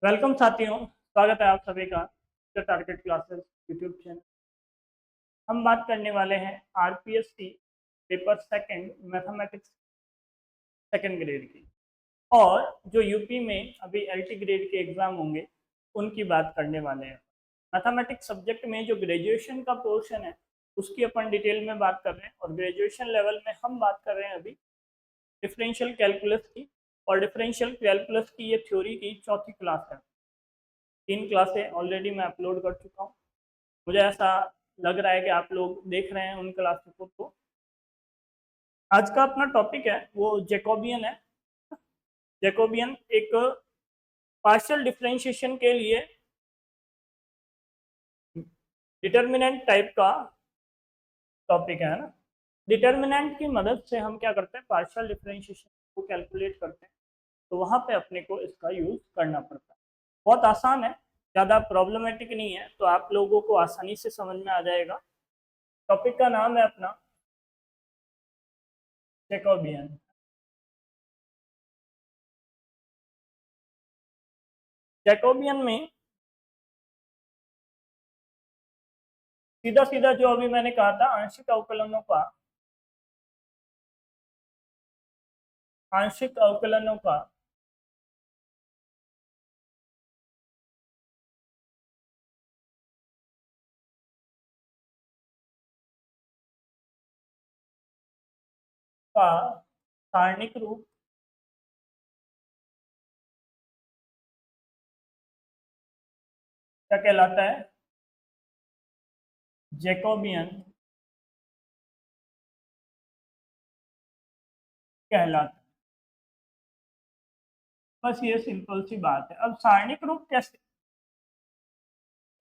Welcome साथियों, स्वागत है आप सभी का टारगेट क्लासेस यूट्यूब चैनल। हम बात करने वाले हैं RPSC paper second mathematics second grade की, और जो यूपी में अभी एलटी ग्रेड के एग्जाम होंगे उनकी बात करने वाले हैं। मैथमेटिक्स सब्जेक्ट में जो ग्रेजुएशन का पोर्शन है उसकी अपन डिटेल में बात कर रहे हैं, और ग्रेजुएशन लेवल में हम बात कर रहे हैं अभी डिफरेंशियल कैलकुलस की। और डिफरेंशियल कैलकुलस की ये थ्योरी की चौथी क्लास है। 3 क्लासें ऑलरेडी मैं अपलोड कर चुका हूँ। मुझे ऐसा लग रहा है कि आप लोग देख रहे हैं उन क्लासों को। तो आज का अपना टॉपिक है वो जैकोबियन है। जैकोबियन एक पार्शियल डिफरेंशिएशन के लिए डिटर्मिनेंट टाइप का टॉपिक है ना। डिटर्मिनेंट की मदद से हम क्या करते हैं, पार्शियल डिफरेंशिएशन को कैलकुलेट करते हैं, तो वहां पे अपने को इसका यूज करना पड़ता है। बहुत आसान है, ज़्यादा प्रॉब्लमेटिक नहीं है, तो आप लोगों को आसानी से समझ में आ जाएगा। टॉपिक का नाम है अपना जैकोबियन। जैकोबियन में सीधा सीधा जो अभी मैंने कहा था, आंशिक अवकलनों का सारणिक रूप क्या कहलाता है? जैकोबियन कहलाता है। बस ये सिंपल सी बात है। अब सारणिक रूप कैसे,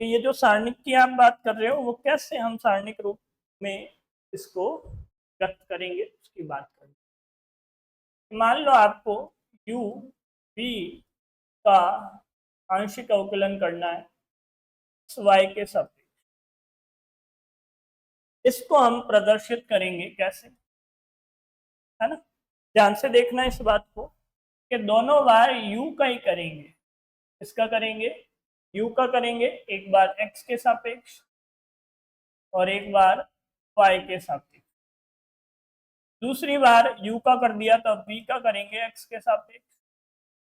कि ये जो सारणिक की आप बात कर रहे हो वो कैसे हम सारणिक रूप में इसको व्यक्त करेंगे उसकी बात करेंगे। मान लो आपको u v का आंशिक अवकलन करना है y के सापेक्ष। इसको हम प्रदर्शित करेंगे कैसे, है ना? ध्यान से देखना इस बात को कि दोनों बार u का ही करेंगे। इसका करेंगे, u का करेंगे एक बार x के सापेक्ष और एक बार y के सापेक्ष। दूसरी बार u का कर दिया तो अब v का करेंगे x के सापेक्ष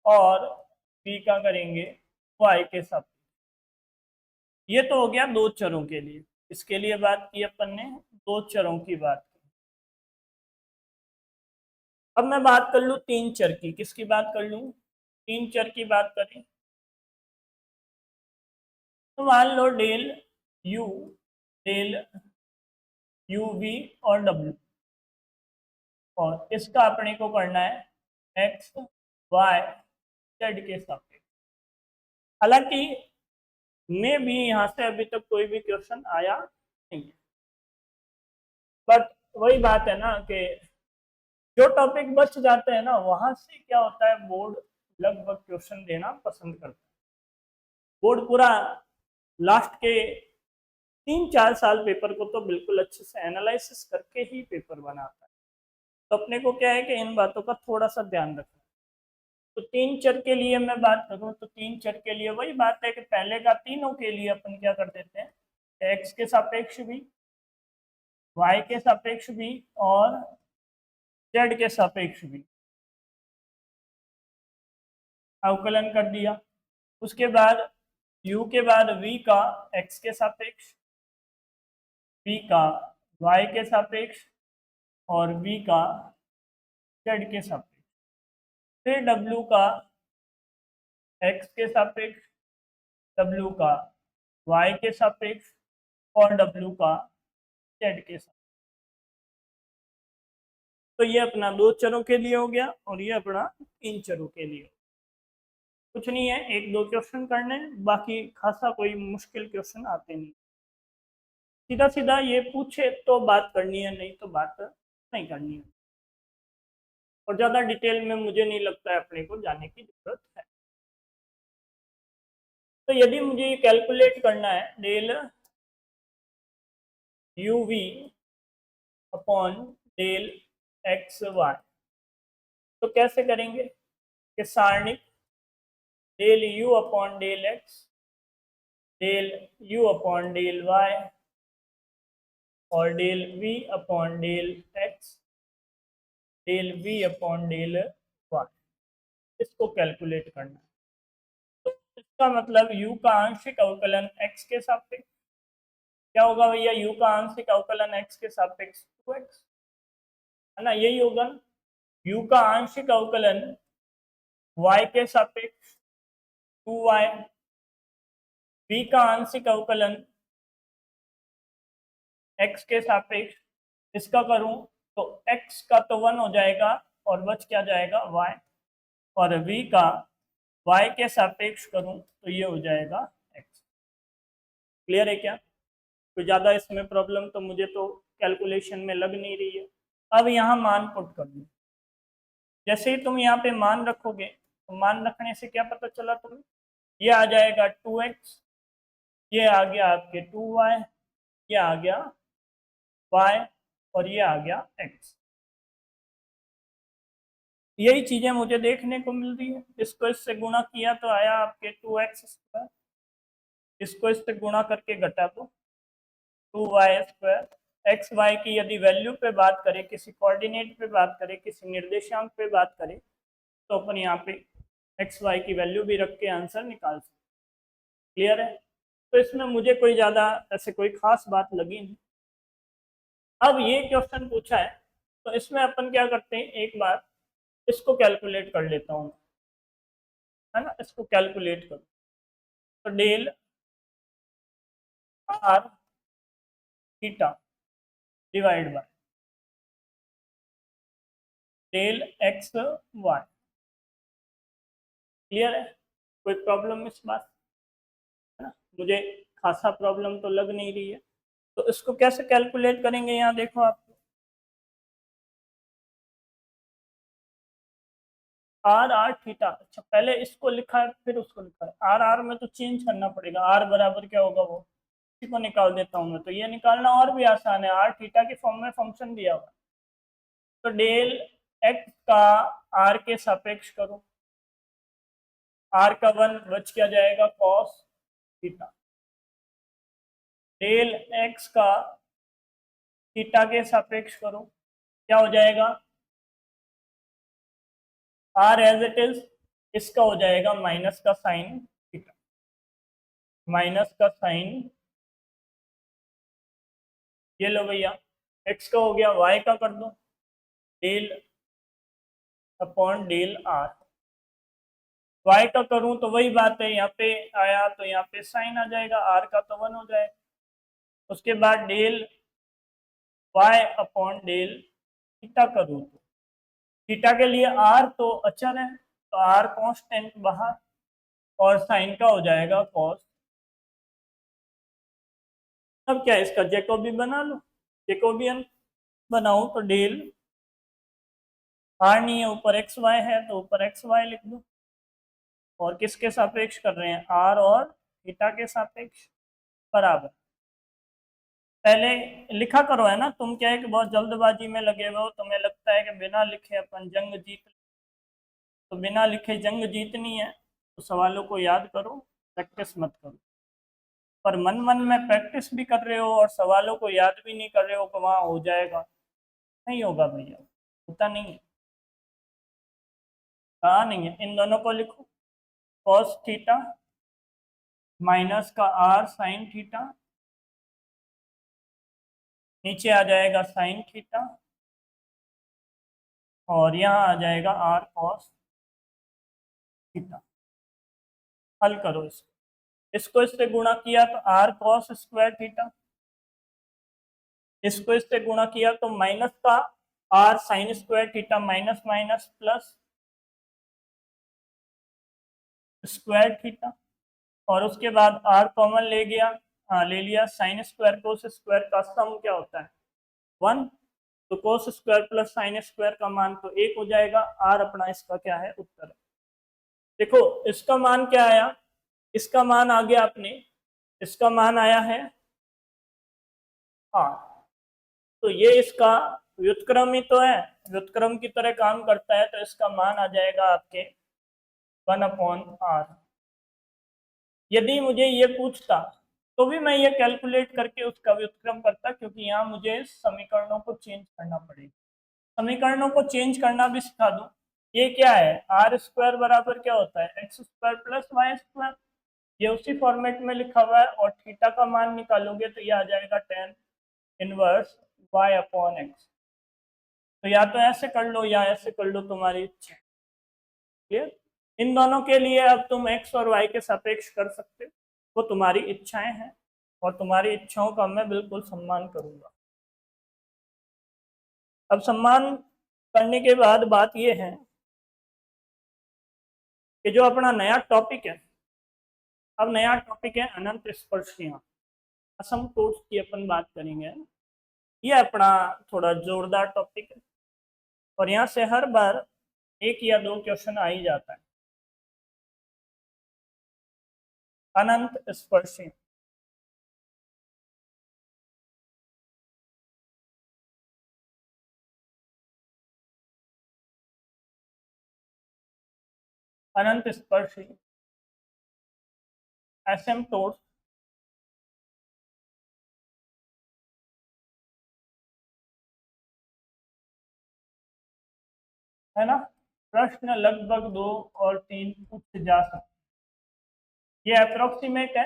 और v का करेंगे y के सापेक्ष। ये तो हो गया दो चरों के लिए। इसके लिए बात की अपन ने, दो चरों की बात की। अब मैं बात कर लूं तीन चर की। किसकी बात कर लूं? तीन चर की बात करें तो मान लो del u, del u v और w, और इसका अपने को करना है x y z के सापेक्ष। हालांकि में भी यहाँ से अभी तक कोई भी क्वेश्चन आया नहीं है, बट वही बात है ना कि जो टॉपिक बच जाते हैं ना वहां से क्या होता है, बोर्ड लगभग क्वेश्चन देना पसंद करता है। बोर्ड पूरा लास्ट के 3-4 साल पेपर को तो बिल्कुल अच्छे से एनालिसिस करके ही पेपर बनाता है। तो अपने को क्या है कि इन बातों का थोड़ा सा ध्यान रखना। तो तीन चर के लिए मैं बात करूं तो तीन चर के लिए वही बात है कि पहले का तीनों के लिए अपन क्या कर देते हैं, एक्स के सापेक्ष भी, वाई के सापेक्ष भी और जेड के सापेक्ष भी अवकलन कर दिया। उसके बाद u के बाद v का x के सापेक्ष, v का y के सापेक्ष और v का z के सापेक्ष। फिर w का x के सापेक्ष, w का y के सापेक्ष और w का z के सापेक्ष। तो ये अपना दो चरों के लिए हो गया और ये अपना तीन चरों के लिए। कुछ नहीं है, एक दो क्वेश्चन करने, बाकी खासा कोई मुश्किल क्वेश्चन आते नहीं। सीधा सीधा ये पूछे तो बात करनी है, नहीं तो बात नहीं करनी है। और ज़्यादा डिटेल में मुझे नहीं लगता है अपने को जाने की जरूरत है। तो यदि मुझे ये कैलकुलेट करना है del U V upon del x Y, तो कैसे करेंगे कि सारणिक del U upon del X, del U upon del Y और del v upon del X, del v upon del Y, इसको कैलकुलेट करना है। तो इसका मतलब u का आंशिक अवकलन x के सापेक्ष क्या होगा भैया, u का आंशिक अवकलन x के सापेक्ष 2x है ना, यही होगा ना। u का आंशिक अवकलन y के सापेक्ष 2y, v का आंशिक अवकलन x के सापेक्ष इसका करूं तो x का तो 1 हो जाएगा और बच क्या जाएगा y, और v का y के सापेक्ष करूं तो ये हो जाएगा x। क्लियर है क्या? तो ज़्यादा इसमें प्रॉब्लम तो मुझे तो कैलकुलेशन में लग नहीं रही है। अब यहाँ मान पुट कर दूँ, जैसे ही तुम यहाँ पे मान रखोगे तो मान रखने से क्या पता चला तुम्हें, ये आ जाएगा 2x, ये आ गया आपके 2y, ये आ गया y और ये आ गया x। यही चीजें मुझे देखने को मिल रही है। इसको इससे गुणा किया तो आया आपके 2x², इसको इससे गुणा करके घटा दो 2y²। एक्स वाई की यदि वैल्यू पे बात करें, किसी कोऑर्डिनेट पे बात करें, किसी निर्देशांक पे बात करें, तो अपन यहाँ पे एक्स वाई की वैल्यू भी रख के आंसर निकाल सकते। क्लियर है? तो इसमें मुझे कोई ज़्यादा ऐसे कोई खास बात लगी नहीं। अब ये क्वेश्चन पूछा है तो इसमें अपन क्या करते हैं, एक बार इसको कैलकुलेट कर लेता हूँ, है ना। इसको कैलकुलेट करो तो del r theta divide by del x y. Clear है? कोई प्रॉब्लम इस बात, है ना? मुझे खासा प्रॉब्लम तो लग नहीं रही है। तो इसको कैसे कैलकुलेट करेंगे, यहाँ देखो आप, आर आर थीटा। अच्छा, पहले इसको लिखा है फिर उसको लिखा है, आर आर में तो चेंज करना पड़ेगा। आर बराबर क्या होगा वो, इसी को निकाल देता हूँ मैं, तो ये निकालना और भी आसान है। आर थीटा के फॉर्म में फंक्शन दिया हुआ, तो डेल एक्स का आर के सापेक्ष करो, आर का 1 बच क्या जाएगा कॉस थीटा, डेल एक्स का थीटा के सापेक्ष करो, क्या हो जाएगा आर एज इट इज, इसका हो जाएगा माइनस का साइन थीटा, माइनस का साइन, ये लो भैया, एक्स का हो गया, वाई का कर दो del upon del r. Y का करूं तो वही बात है, यहाँ पे आया तो यहाँ पे साइन आ जाएगा, आर का तो 1 हो जाएगा। उसके बाद del y upon del theta करूं तो थीटा के लिए आर तो अचर है, तो आर कांस्टेंट बाहर, और साइन का हो जाएगा कॉस। अब क्या है, इसका जैकोबी बना लो, जैकोबियन बनाऊं तो डेल आर नहीं है, ऊपर एक्स वाई है तो ऊपर एक्स वाई लिख दो, और किसके सापेक्ष कर रहे हैं, आर और थीटा के सापेक्ष, बराबर। पहले लिखा करो, है ना। तुम क्या है कि बहुत जल्दबाजी में लगे हुए हो, तुम्हें लगता है कि बिना लिखे अपन जंग जीत, तो बिना लिखे जंग जीतनी है तो सवालों को याद करो, प्रैक्टिस मत करो। पर मन मन में प्रैक्टिस भी कर रहे हो और सवालों को याद भी नहीं कर रहे हो, तो वहाँ हो जाएगा, नहीं होगा भैया, होता नहीं है। कहा नहीं है, इन दोनों को लिखो, कॉस थीटा माइनस का आर साइन थीटा, नीचे आ जाएगा साइन थीटा, और यहाँ आ जाएगा आर कॉस थीटा। हल करो इसको इससे गुणा किया तो आर कॉस स्क्वायर थीटा, इसको इससे गुणा किया तो माइनस का r sine square theta, minus minus plus square theta, और उसके बाद आर कॉमन ले गया, ले लिया, साइन स्क्वायर कोस स्क्वायर का सम क्या होता है 1, तो cos square plus sine square का मान तो 1 हो जाएगा। आर अपना इसका क्या है, उत्तर है। देखो इसका मान क्या आया, इसका मान आ गया अपने, इसका मान आया है आर, तो ये इसका व्युत्क्रम ही तो है, व्युत्क्रम की तरह काम करता है, तो इसका मान आ जाएगा आपके 1/r। यदि मुझे ये पूछता तो भी मैं ये कैलकुलेट करके उसका व्युत्क्रम करता, क्योंकि यहाँ मुझे समीकरणों को चेंज करना पड़ेगा। समीकरणों को चेंज करना भी सिखा दूं। ये क्या है, आर स्क्वायर बराबर क्या होता है, x square plus Y square. ये उसी फॉर्मेट में लिखा हुआ है, और थीटा का मान निकालोगे तो ये आ जाएगा tan inverse y upon x. तो या तो ऐसे कर लो या ऐसे कर लो, तुम्हारी इच्छा। क्लियर। इन दोनों के लिए अब तुम x और y के सापेक्ष कर सकते हो, वो तुम्हारी इच्छाएं हैं, और तुम्हारी इच्छाओं का मैं बिल्कुल सम्मान करूंगा। अब सम्मान करने के बाद बात यह है कि जो अपना नया टॉपिक है, अब नया टॉपिक है अनंत स्पर्शियां, असमकोट्स की अपन बात करेंगे। ये अपना थोड़ा जोरदार टॉपिक है, और यहाँ से हर बार एक या दो क्वेश्चन आ ही जाता है। अनंत स्पर्शियां, अनंत स्पर्शी एसिम्प्टोट्स है ना। प्रश्न लगभग 2 और 3 पूछे जा सकते, ये अप्रोक्सीमेट है।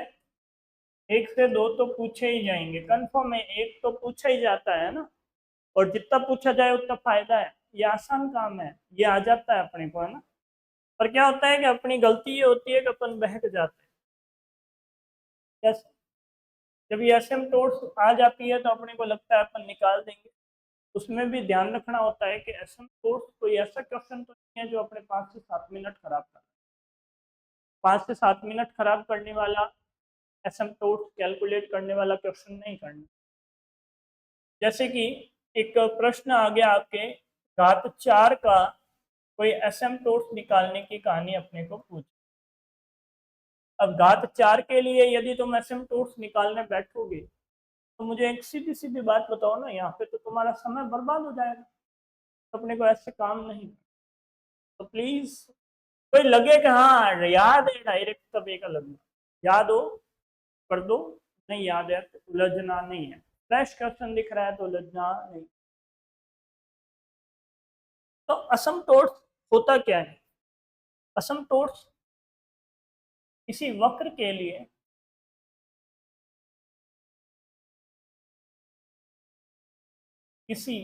1 से 2 तो पूछे ही जाएंगे, कंफर्म है, एक तो पूछा ही जाता है ना। और जितना पूछा जाए उतना फायदा है, ये आसान काम है, ये आ जाता है अपने को, है ना। पर क्या होता है कि अपनी गलती ये होती है कि अपन बहक जाते हैं। जैसे जब ये एसिम्प्टोट्स आ जाती है तो अपने को लगता है अपन निकाल देंगे। उसमें भी ध्यान रखना होता है कि एसिम्प्टोट्स कोई ऐसा क्वेश्चन तो नहीं है जो अपने 5 से 7 मिनट खराब कर, 5 से 7 मिनट खराब करने वाला एसिम्प्टोट्स कैलकुलेट करने वाला क्वेश्चन नहीं करना। जैसे कि एक प्रश्न आ गया आपके, घात 4 का कोई एसिम्प्टोट्स निकालने की कहानी अपने को पूछ। अब घात 4 के लिए यदि तुम एसिम्प्टोट्स निकालने बैठोगे तो मुझे एक सीधी सीधी बात बताओ ना, यहाँ पे तो तुम्हारा समय बर्बाद हो जाएगा। तो अपने को ऐसे काम नहीं, तो प्लीज कोई लगे कि हाँ याद है डायरेक्ट, तब एक अलग याद हो कर दो, नहीं याद है तो उलझना नहीं है। फ्रेश क्वेश्चन दिख रहा है तो उलझना नहीं। तो असमतोष होता क्या है, असमतोष किसी वक्र के लिए किसी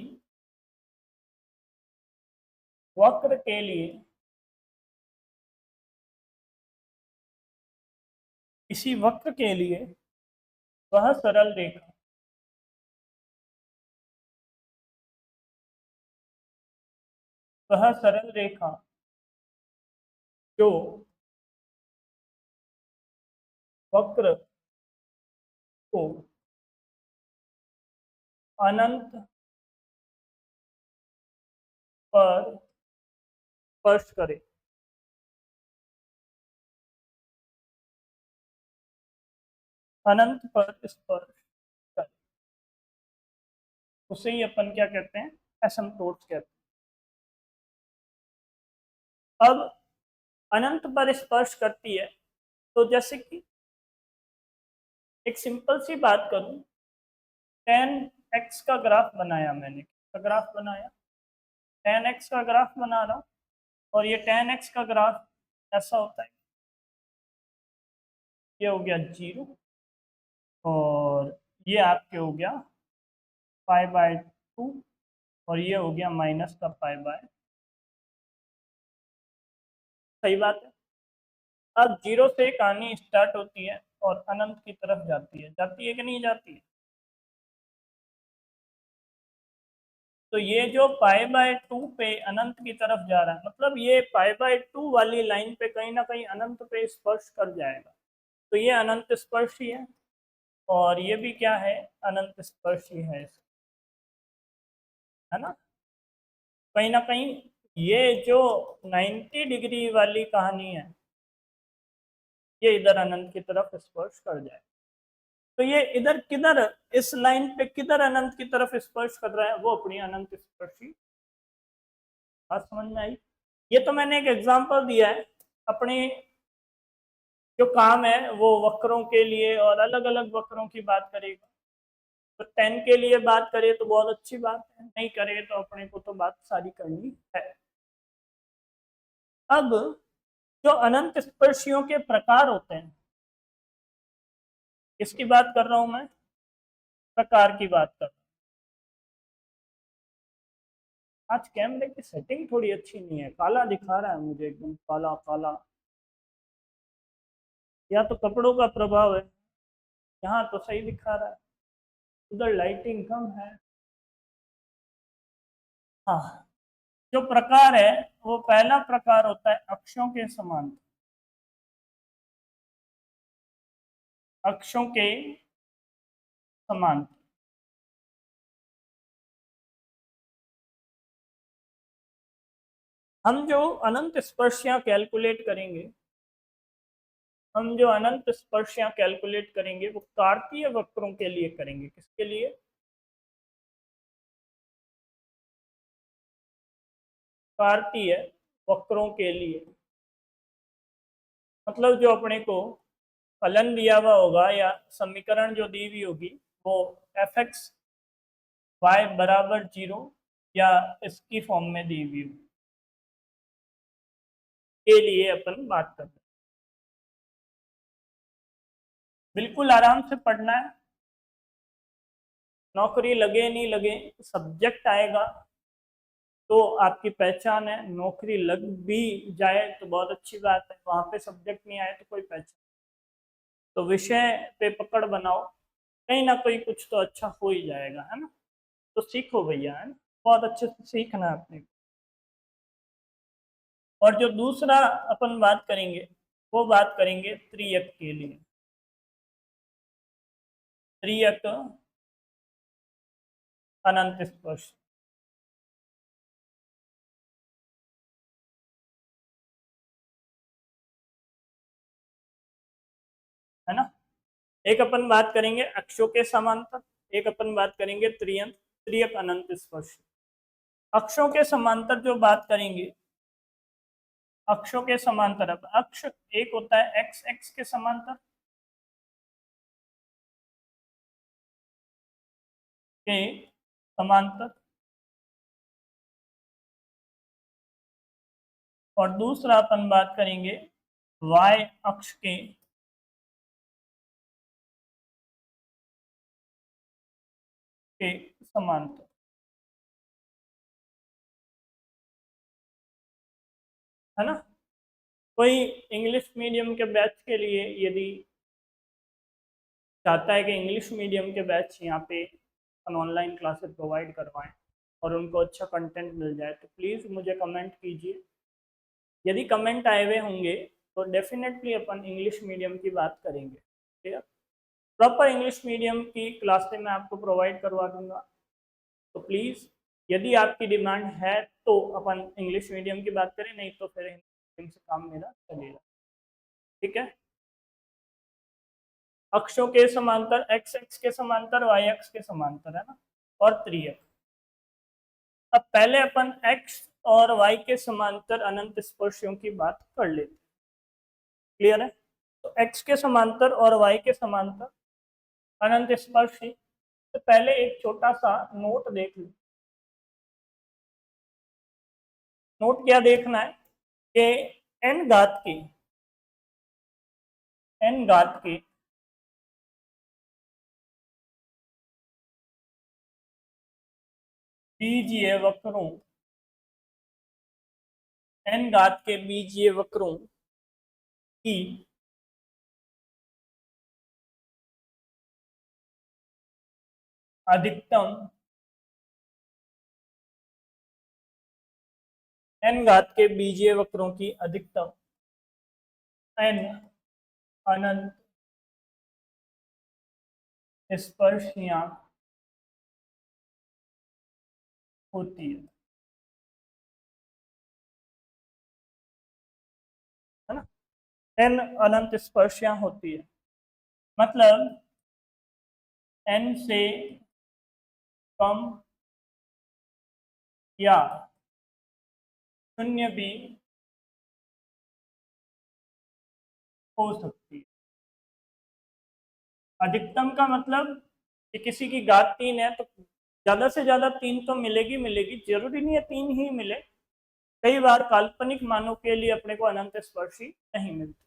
वक्र के लिए किसी वक्र के लिए वह सरल रेखा, वह सरल रेखा जो वक्र को अनंत पर स्पर्श करे, अनंत पर स्पर्श करे, उसे ही अपन क्या कहते हैं, एसिम्प्टोट्स कहते हैं। अब अनंत पर स्पर्श करती है, तो जैसे कि एक सिंपल सी बात करूं, tan x का ग्राफ बनाया मैंने, का ग्राफ बनाया, tan x का ग्राफ बना रहा हूं, और ये tan x का ग्राफ ऐसा होता है, ये हो गया 0, और ये आपके हो गया π/2, और ये हो गया माइनस का π/, सही बात है। अब 0 से कहानी स्टार्ट होती है और अनंत की तरफ जाती है कि नहीं जाती है। तो ये जो π/2 पे अनंत की तरफ जा रहा है, मतलब ये π/2 वाली लाइन पे कहीं ना कहीं अनंत पे स्पर्श कर जाएगा, तो ये अनंत स्पर्शी है, और ये भी क्या है, अनंत स्पर्शी है ना। कहीं ना कहीं ये जो 90 डिग्री वाली कहानी है, ये इधर अनंत की तरफ स्पर्श कर जाए। तो ये इधर किधर, इस लाइन पे किधर अनंत की तरफ स्पर्श कर रहा है, वो अपनी अनंत स्पर्शी। बात समझ में आई। ये तो मैंने एक एग्जांपल दिया है अपने जो काम है वो वक्रों के लिए और अलग अलग वक्रों की बात करेगा। तो 10 के लिए बात करें तो बहुत अच्छी बात है, नहीं करे तो अपने को तो बात सारी करनी है। अब जो अनंत स्पर्शियों के प्रकार होते हैं, किसकी बात कर रहा हूं मैं? प्रकार की बात कर रहा हूं। आज कैमरे की सेटिंग थोड़ी अच्छी नहीं है, काला दिखा रहा है मुझे, एकदम काला काला। या तो कपड़ों का प्रभाव है, यहाँ तो सही दिखा रहा है, उधर लाइटिंग कम है। हाँ, जो प्रकार है वो पहला प्रकार होता है अक्षों के समांतर। अक्षों के समांतर। हम जो अनंत स्पर्शियां कैलकुलेट करेंगे, हम जो अनंत स्पर्शियां कैलकुलेट करेंगे वो कार्तीय वक्रों के लिए करेंगे। किसके लिए? कार्तीय वक्रों के लिए। मतलब जो अपने को फलन दिया हुआ होगा या समीकरण जो दी हुई होगी वो एफ एक्स वाई बराबर 0 या इसकी फॉर्म में दी हुई होगी, के लिए अपन बात कर रहे हैं। बिल्कुल आराम से पढ़ना है, नौकरी लगे नहीं लगे सब्जेक्ट आएगा तो आपकी पहचान है। नौकरी लग भी जाए तो बहुत अच्छी बात है, वहां पे सब्जेक्ट नहीं आए तो कोई पहचान। तो विषय पे पकड़ बनाओ, कहीं ना कोई कुछ तो अच्छा हो ही जाएगा, है ना? तो सीखो भैया, है ना? बहुत अच्छे से सीखना है अपने को। और जो दूसरा अपन बात करेंगे वो बात करेंगे त्रियक के लिए। त्रियक अनंत स्पर्श, है ना? एक अपन बात करेंगे अक्षों के समांतर, एक अपन बात करेंगे त्रियक अनंत स्पर्श। अक्षों के समांतर जो बात करेंगे, अक्षों के समांतर, अब अक्ष एक होता है एक्स एक्स के समांतर, के समांतर, और दूसरा अपन बात करेंगे वाई अक्ष के समांतर, है ना? कोई इंग्लिश मीडियम के बैच के लिए यदि चाहता है कि इंग्लिश मीडियम के बैच यहाँ पे हम ऑनलाइन क्लासेस प्रोवाइड करवाएं और उनको अच्छा कंटेंट मिल जाए, तो प्लीज़ मुझे कमेंट कीजिए। यदि कमेंट आए हुए होंगे तो डेफिनेटली अपन इंग्लिश मीडियम की बात करेंगे, ठीक है? प्रॉपर इंग्लिश मीडियम की क्लासें मैं आपको प्रोवाइड करवा दूंगा। तो प्लीज़ यदि आपकी डिमांड है तो अपन इंग्लिश मीडियम की बात करें, नहीं तो फिर हिंदी मीडियम से काम मेरा चलेगा, ठीक है? अक्षों के समांतर, एक्स एक्स के समांतर, वाई एक्स के समांतर, है ना? और त्रियक। अब पहले अपन एक्स और वाई के समांतर अनंत स्पर्शियों की बात कर लेते। क्लियर है? तो एक्स के समांतर और वाई के समांतर अनंत स्पर्शी। तो पहले एक छोटा सा नोट देख लो। नोट क्या देखना है कि एन घात की बीजीय वक्रों, एन घात के बीजीय वक्रों की अधिकतम, एन घात के बीजीय वक्रों की अधिकतम एन अनंत स्पर्शियां होती है ना? एन अनंत स्पर्शियां होती है, मतलब एन से कम या शून्य भी हो सकती है। अधिकतम का मतलब कि किसी की घात 3 है तो ज्यादा से ज्यादा 3 तो मिलेगी मिलेगी, जरूरी नहीं है 3 ही मिले। कई बार काल्पनिक मानों के लिए अपने को अनंत स्पर्शी नहीं मिलती।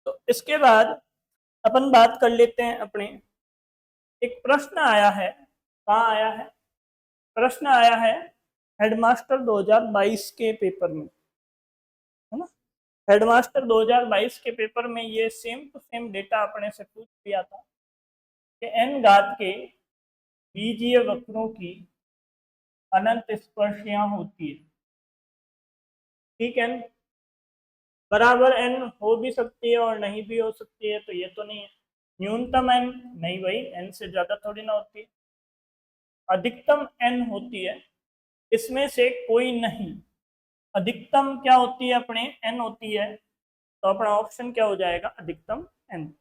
तो इसके बाद अपन बात कर लेते हैं अपने, एक प्रश्न आया है, कहाँ आया है? प्रश्न आया है हेडमास्टर 2022 के पेपर में, है ना। हेडमास्टर 2022 के पेपर में ये सेम टू सेम डेटा अपने से पूछ लिया था कि n घात के बीजीय वक्रों की अनंत स्पर्शियां होती है। ठीक है, बराबर n हो भी सकती है और नहीं भी हो सकती है, तो ये तो नहीं है। न्यूनतम n, नहीं भाई, n से ज्यादा थोड़ी ना होती है। अधिकतम n होती है, इसमें से कोई नहीं। अधिकतम क्या होती है अपने? n होती है, तो अपना ऑप्शन क्या हो जाएगा? अधिकतम n।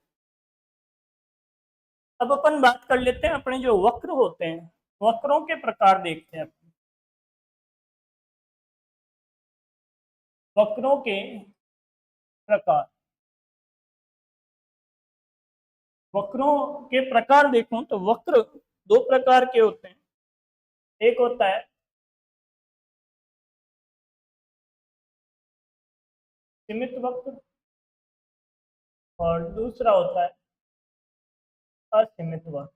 अब अपन बात कर लेते हैं अपने जो वक्र होते हैं, वक्रों के प्रकार देखते हैं अपन। वक्रों के प्रकार, वक्रों के प्रकार देखूं तो वक्र दो प्रकार के होते हैं। एक होता है सीमित वक्र और दूसरा होता है असीमित वक्र।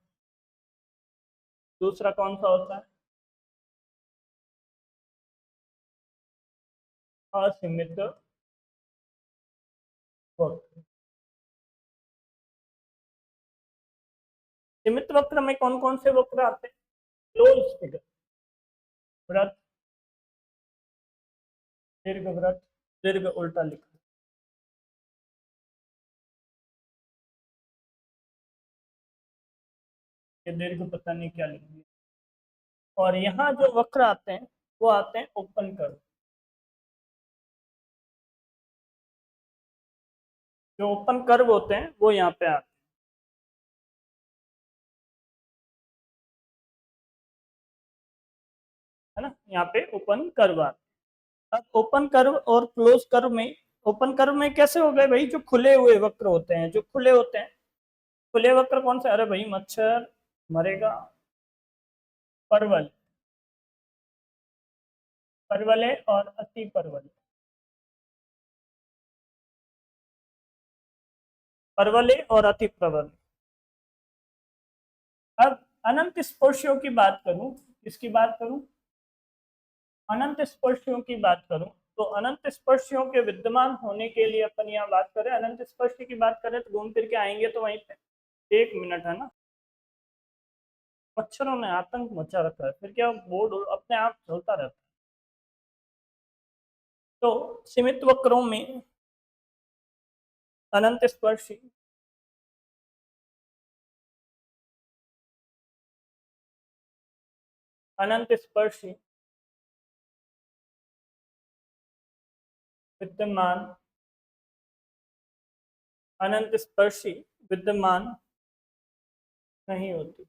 दूसरा कौन सा होता है? असीमित वक्र। सीमित वक्र में कौन कौन से वक्र आते हैं? क्लोज फिगर, वृत्त, दीर्घ वृत्त, दीर्घ उल्टा लिखा, ये दीर्घ पता नहीं क्या लिख दिया। और यहाँ जो वक्र आते हैं वो आते हैं ओपन कर्व। जो ओपन कर्व होते हैं वो यहाँ पे आते हैं, है ना। यहाँ पे ओपन कर्व आते हैं। अब ओपन कर्व और क्लोज कर्व में, ओपन कर्व में कैसे हो गए भाई? जो खुले हुए वक्र होते हैं, जो खुले होते हैं, खुले वक्र कौन से? अरे भाई, मच्छर मरेगा, परवल, परवले और अति परवल, परवले और अति प्रबल। अब अनंत स्पर्शियों की बात करूं, किसकी बात करूं? अनंत स्पर्शियों की बात करूं तो अनंत स्पर्शियों के विद्यमान होने के लिए अपन यहाँ बात करें, अनंत स्पर्शी की बात करें तो घूम फिर के आएंगे तो वहीं पे। एक मिनट, है ना। मच्छरों ने आतंक मचा रखा है, फिर क्या बोर्ड अपने आप चलता रहता है। तो सीमित वक्रों में अनंत स्पर्शी अनंत स्पर्शी विद्यमान, अनंत स्पर्शी विद्यमान नहीं होती,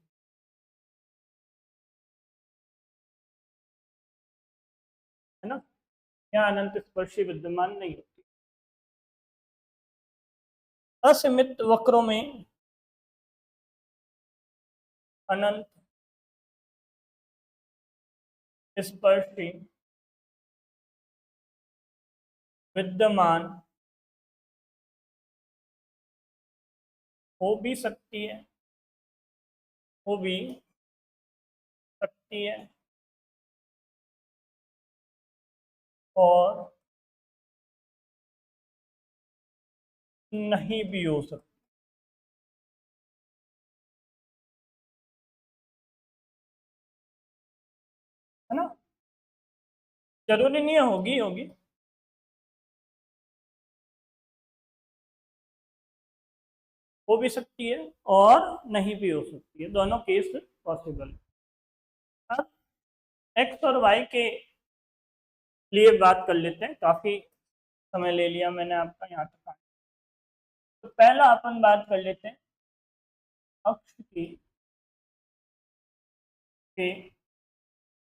है ना। यहाँ अनंत स्पर्शी विद्यमान नहीं होती। असीमित वक्रों में अनंत स्पर्शी विद्यमान हो भी सकती है, हो भी सकती है, और नहीं भी हो सकती, है ना। जरूरी नहीं है होगी होगी, हो भी सकती है और नहीं भी हो सकती है, दोनों केस पॉसिबल है। अब एक्स और वाई के लिए बात कर लेते हैं, काफी समय ले लिया मैंने आपका यहाँ तक। तो पहला अपन बात कर लेते हैं अक्ष की के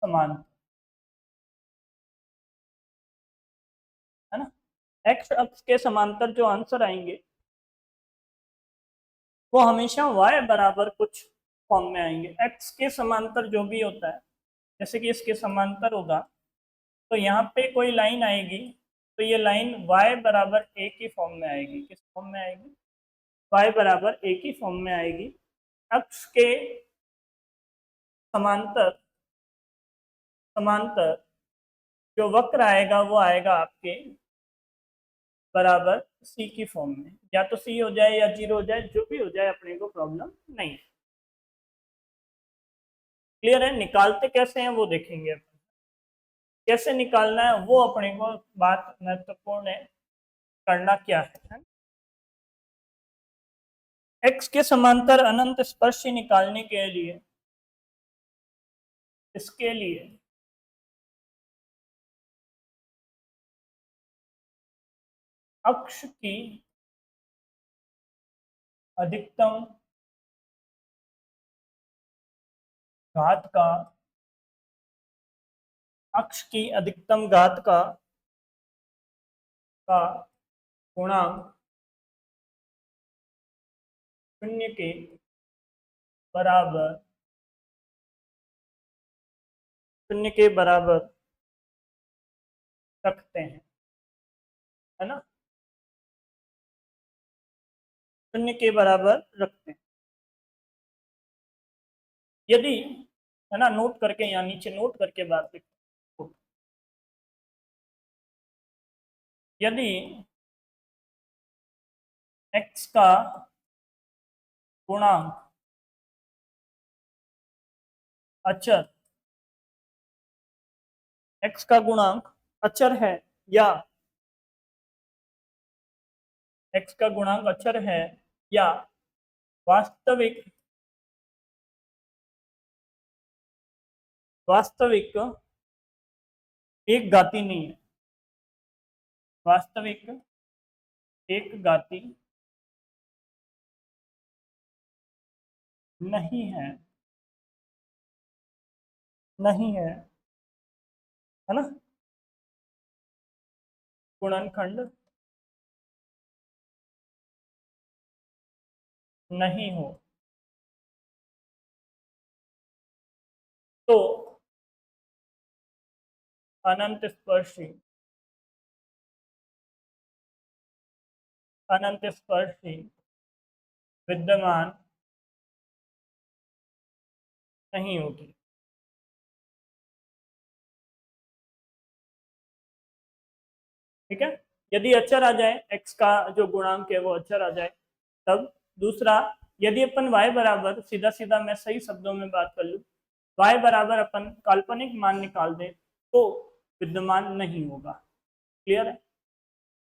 समान, है ना। एक्स अक्ष के समांतर जो आंसर आएंगे वो हमेशा y बराबर कुछ फॉर्म में आएंगे। एक्स के समांतर जो भी होता है, जैसे कि इसके समांतर होगा तो यहाँ पे कोई लाइन आएगी तो ये लाइन y बराबर a की फॉर्म में आएगी। किस फॉर्म में आएगी? y बराबर a की फॉर्म में आएगी। अक्ष के समांतर समांतर जो वक्र आएगा वो आएगा आपके बराबर c की फॉर्म में। या तो c हो जाए या 0 हो जाए, जो भी हो जाए अपने को प्रॉब्लम नहीं है। क्लियर है? निकालते कैसे हैं वो देखेंगे अपन। कैसे निकालना है वो अपने को बात महत्वपूर्ण है, करना क्या है। एक्स के समांतर अनंत स्पर्शी निकालने के लिए इसके लिए अक्ष की अधिकतम घात का अक्ष की अधिकतम घात का गुणांक शून्य के बराबर रखते हैं, है ना? शून्य के बराबर रखते हैं। यदि, है ना, नोट करके यहाँ नीचे नोट करके बात लिखो। यदि x का गुणांक अचर x का गुणांक अचर है या x का गुणांक अचर है या वास्तविक एक घाती नहीं है, वास्तविक एक घाती नहीं है, है ना, गुणनखंड नहीं हो तो अनंत स्पर्शी विद्यमान नहीं होगी। ठीक है? यदि अचर आ जाए, x का जो गुणांक है वो अचर आ जाए तब। दूसरा, यदि अपन y बराबर, सीधा सीधा मैं सही शब्दों में बात कर लूं, y बराबर अपन काल्पनिक मान निकाल दें तो विद्यमान नहीं होगा। क्लियर है?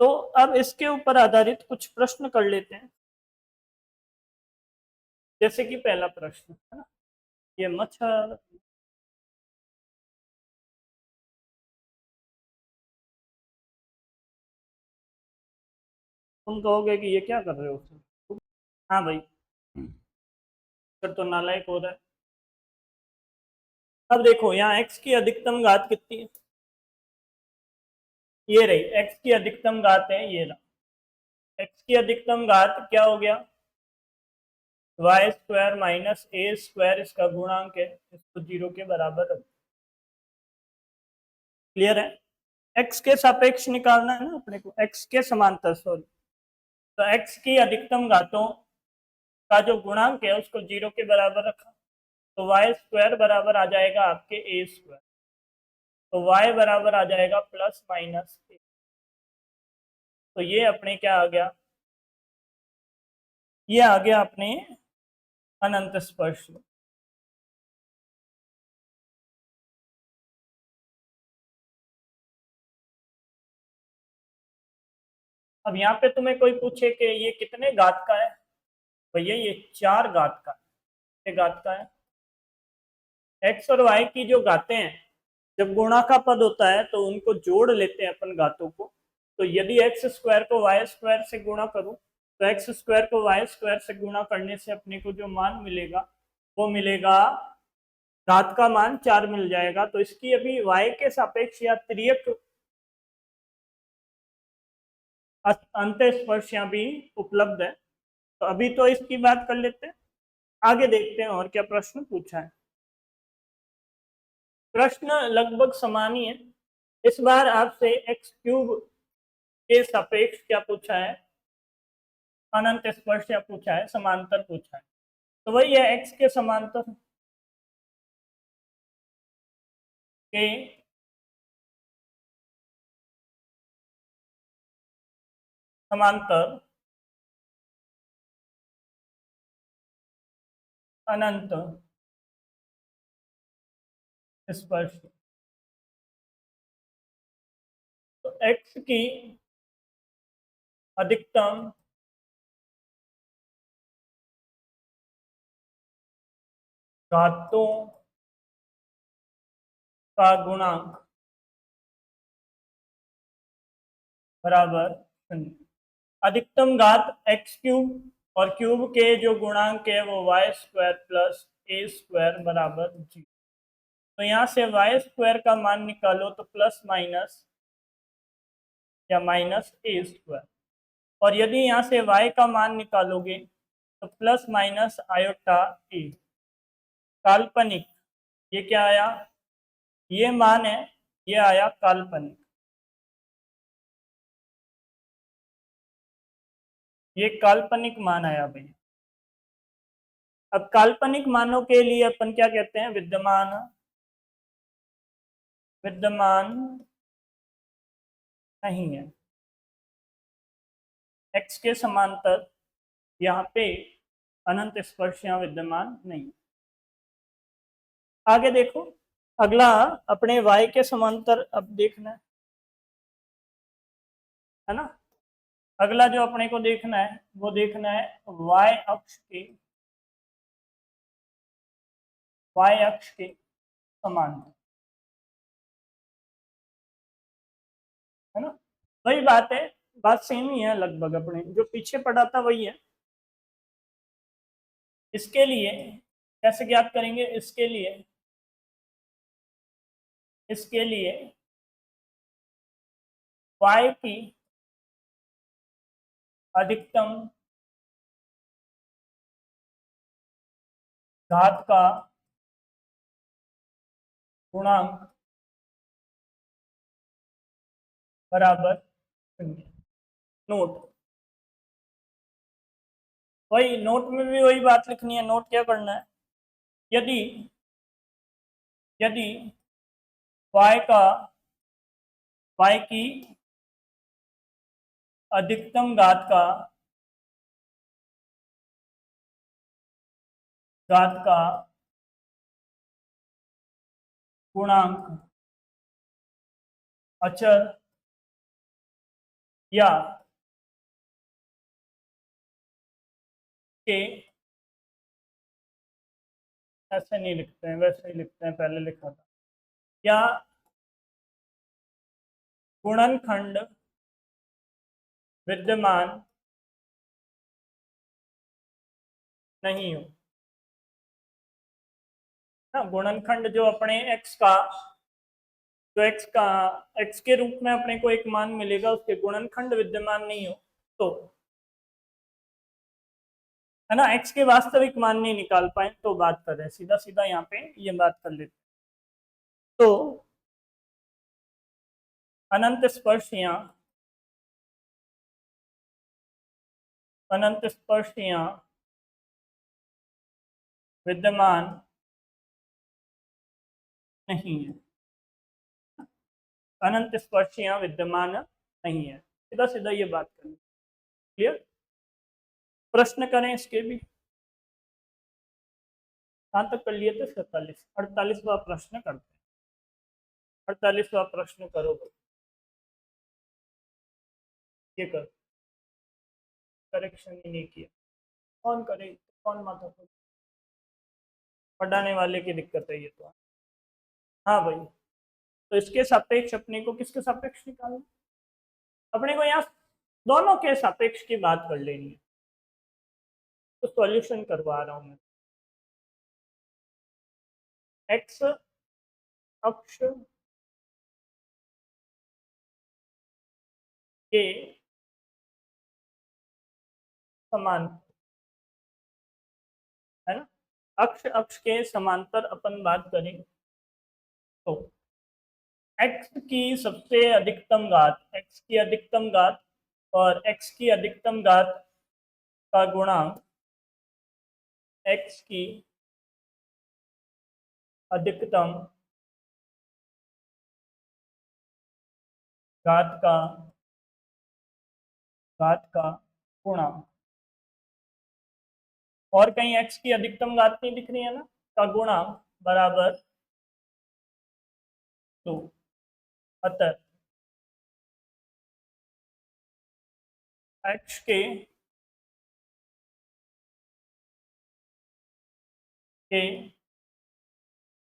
तो अब इसके ऊपर आधारित कुछ प्रश्न कर लेते हैं। जैसे कि पहला प्रश्न, है ना, ये मच्छर, तुम कहोगे कि ये क्या कर रहे हो? हाँ भाई, फिर तो नालायक हो रहा है। अब देखो यहाँ x की अधिकतम घात कितनी है? ये रही x की अधिकतम घात है, ये रहा। x की अधिकतम घात क्या हो गया? वाई स्क्वायर माइनस ए स्क्वायर, इसका गुणांक है, इसको 0 के बराबर रख। क्लियर है? x के सापेक्ष निकालना है ना अपने को, x के समांतर, सॉरी। तो x की अधिकतम घातों का जो गुणांक है उसको 0 के बराबर रखा तो वाई स्क्वायर बराबर आ जाएगा आपके ए स्क्वायर। तो y बराबर आ जाएगा प्लस माइनस ए। तो ये अपने क्या आ गया? ये आ गया अपने अनंत स्पर्श। अब यहाँ पे तुम्हें कोई पूछे कि ये कितने घात का है, भैया ये 4 घात का है। कितने घात का है? x और y की जो घातें हैं, जब गुणा का पद होता है तो उनको जोड़ लेते हैं अपन घातों को। तो यदि एक्स स्क्वायर को वाई स्क्वायर से गुणा करूं तो एक्स स्क्वायर को वाई स्क्वायर से गुणा करने से अपने को जो मान मिलेगा वो मिलेगा, घात का मान 4 मिल जाएगा। तो इसकी अभी y के सापेक्ष या तिर्यक अंतःस्पर्शियां भी उपलब्ध है। तो अभी तो इसकी बात कर लेते हैं, आगे देखते हैं और क्या प्रश्न पूछा है। प्रश्न लगभग समान ही है। इस बार आपसे एक्स क्यूब के सापेक्ष क्या पूछा है, अनंत स्पर्शियां पूछा है, समांतर पूछा है। तो वही है, एक्स के समांतर के समांतर अनंत स्पर्श। तो एक्स की अधिकतम घातों का गुणांक बराबर शून्य। अधिकतम घात एक्स क्यूब और क्यूब के जो गुणांक है वो Y square plus A square बराबर जी। तो यहाँ से वाई स्क्वायर का मान निकालो तो प्लस माइनस या माइनस ए स्क्वायर, और यदि यहाँ से y का मान निकालोगे तो प्लस माइनस आयोटा ए। काल्पनिक, ये क्या आया, ये मान है, ये आया काल्पनिक, ये काल्पनिक मान आया भाई। अब काल्पनिक मानों के लिए अपन क्या कहते हैं, विद्यमान, विद्यमान नहीं है x के समांतर, यहाँ पे अनंत स्पर्शियां विद्यमान नहीं। आगे देखो, अगला अपने y के समांतर अब देखना है ना। अगला जो अपने को देखना है वो देखना है y अक्ष के, y अक्ष के समांतर, है ना। वही बात है, बात सेम ही है लगभग, अपने जो पीछे पढ़ा था वही है। इसके लिए कैसे ज्ञात करेंगे, इसके लिए, इसके लिए y की अधिकतम घात का गुणांक बराबर शून्य। नोट, वही नोट में भी वही बात लिखनी है। नोट क्या करना है, यदि यदि y का, y की अधिकतम घात का गुणांक अचर या के, ऐसे नहीं लिखते हैं, वैसे ही लिखते हैं, पहले लिखा था, या गुणनखंड विद्यमान नहीं हो ना। गुणनखंड जो अपने x का, जो x के रूप में अपने को एक मान मिलेगा, उसके गुणनखंड विद्यमान नहीं हो तो, है ना, x के वास्तविक मान नहीं निकाल पाए तो बात कर रहे हैं, सीधा सीधा यहाँ पे ये बात कर लेते हैं। तो अनंत स्पर्शियां, अनंत स्पर्शियां विद्यमान नहीं है, अनंत स्पर्शियां विद्यमान नहीं है, सीधा सीधा ये बात करनी। क्लियर, प्रश्न करें इसके भी, कहाँ तक कर लिए थे, 47, 48वां प्रश्न करते हैं। 48वां प्रश्न करो, ये करो, करेक्शन ही नहीं किया, कौन करे, कौन माथा खोले, पढ़ाने वाले की दिक्कत है ये तो। हाँ भाई, तो इसके सापेक्ष अपने को किसके सापेक्ष निकालना, अपने को यहाँ दोनों के सापेक्ष की बात कर लेनी है। तो सॉल्यूशन करवा रहा हूं मैं। एक्स अक्ष के समांतर, है ना। अक्ष अक्ष के समांतर अपन बात करें तो x की सबसे अधिकतम घात, x की अधिकतम घात और x की अधिकतम घात का गुणांक, x की अधिकतम घात का गुणांक, और कहीं x की अधिकतम घात नहीं दिख रही है ना, का गुणांक बराबर 2। अतः x के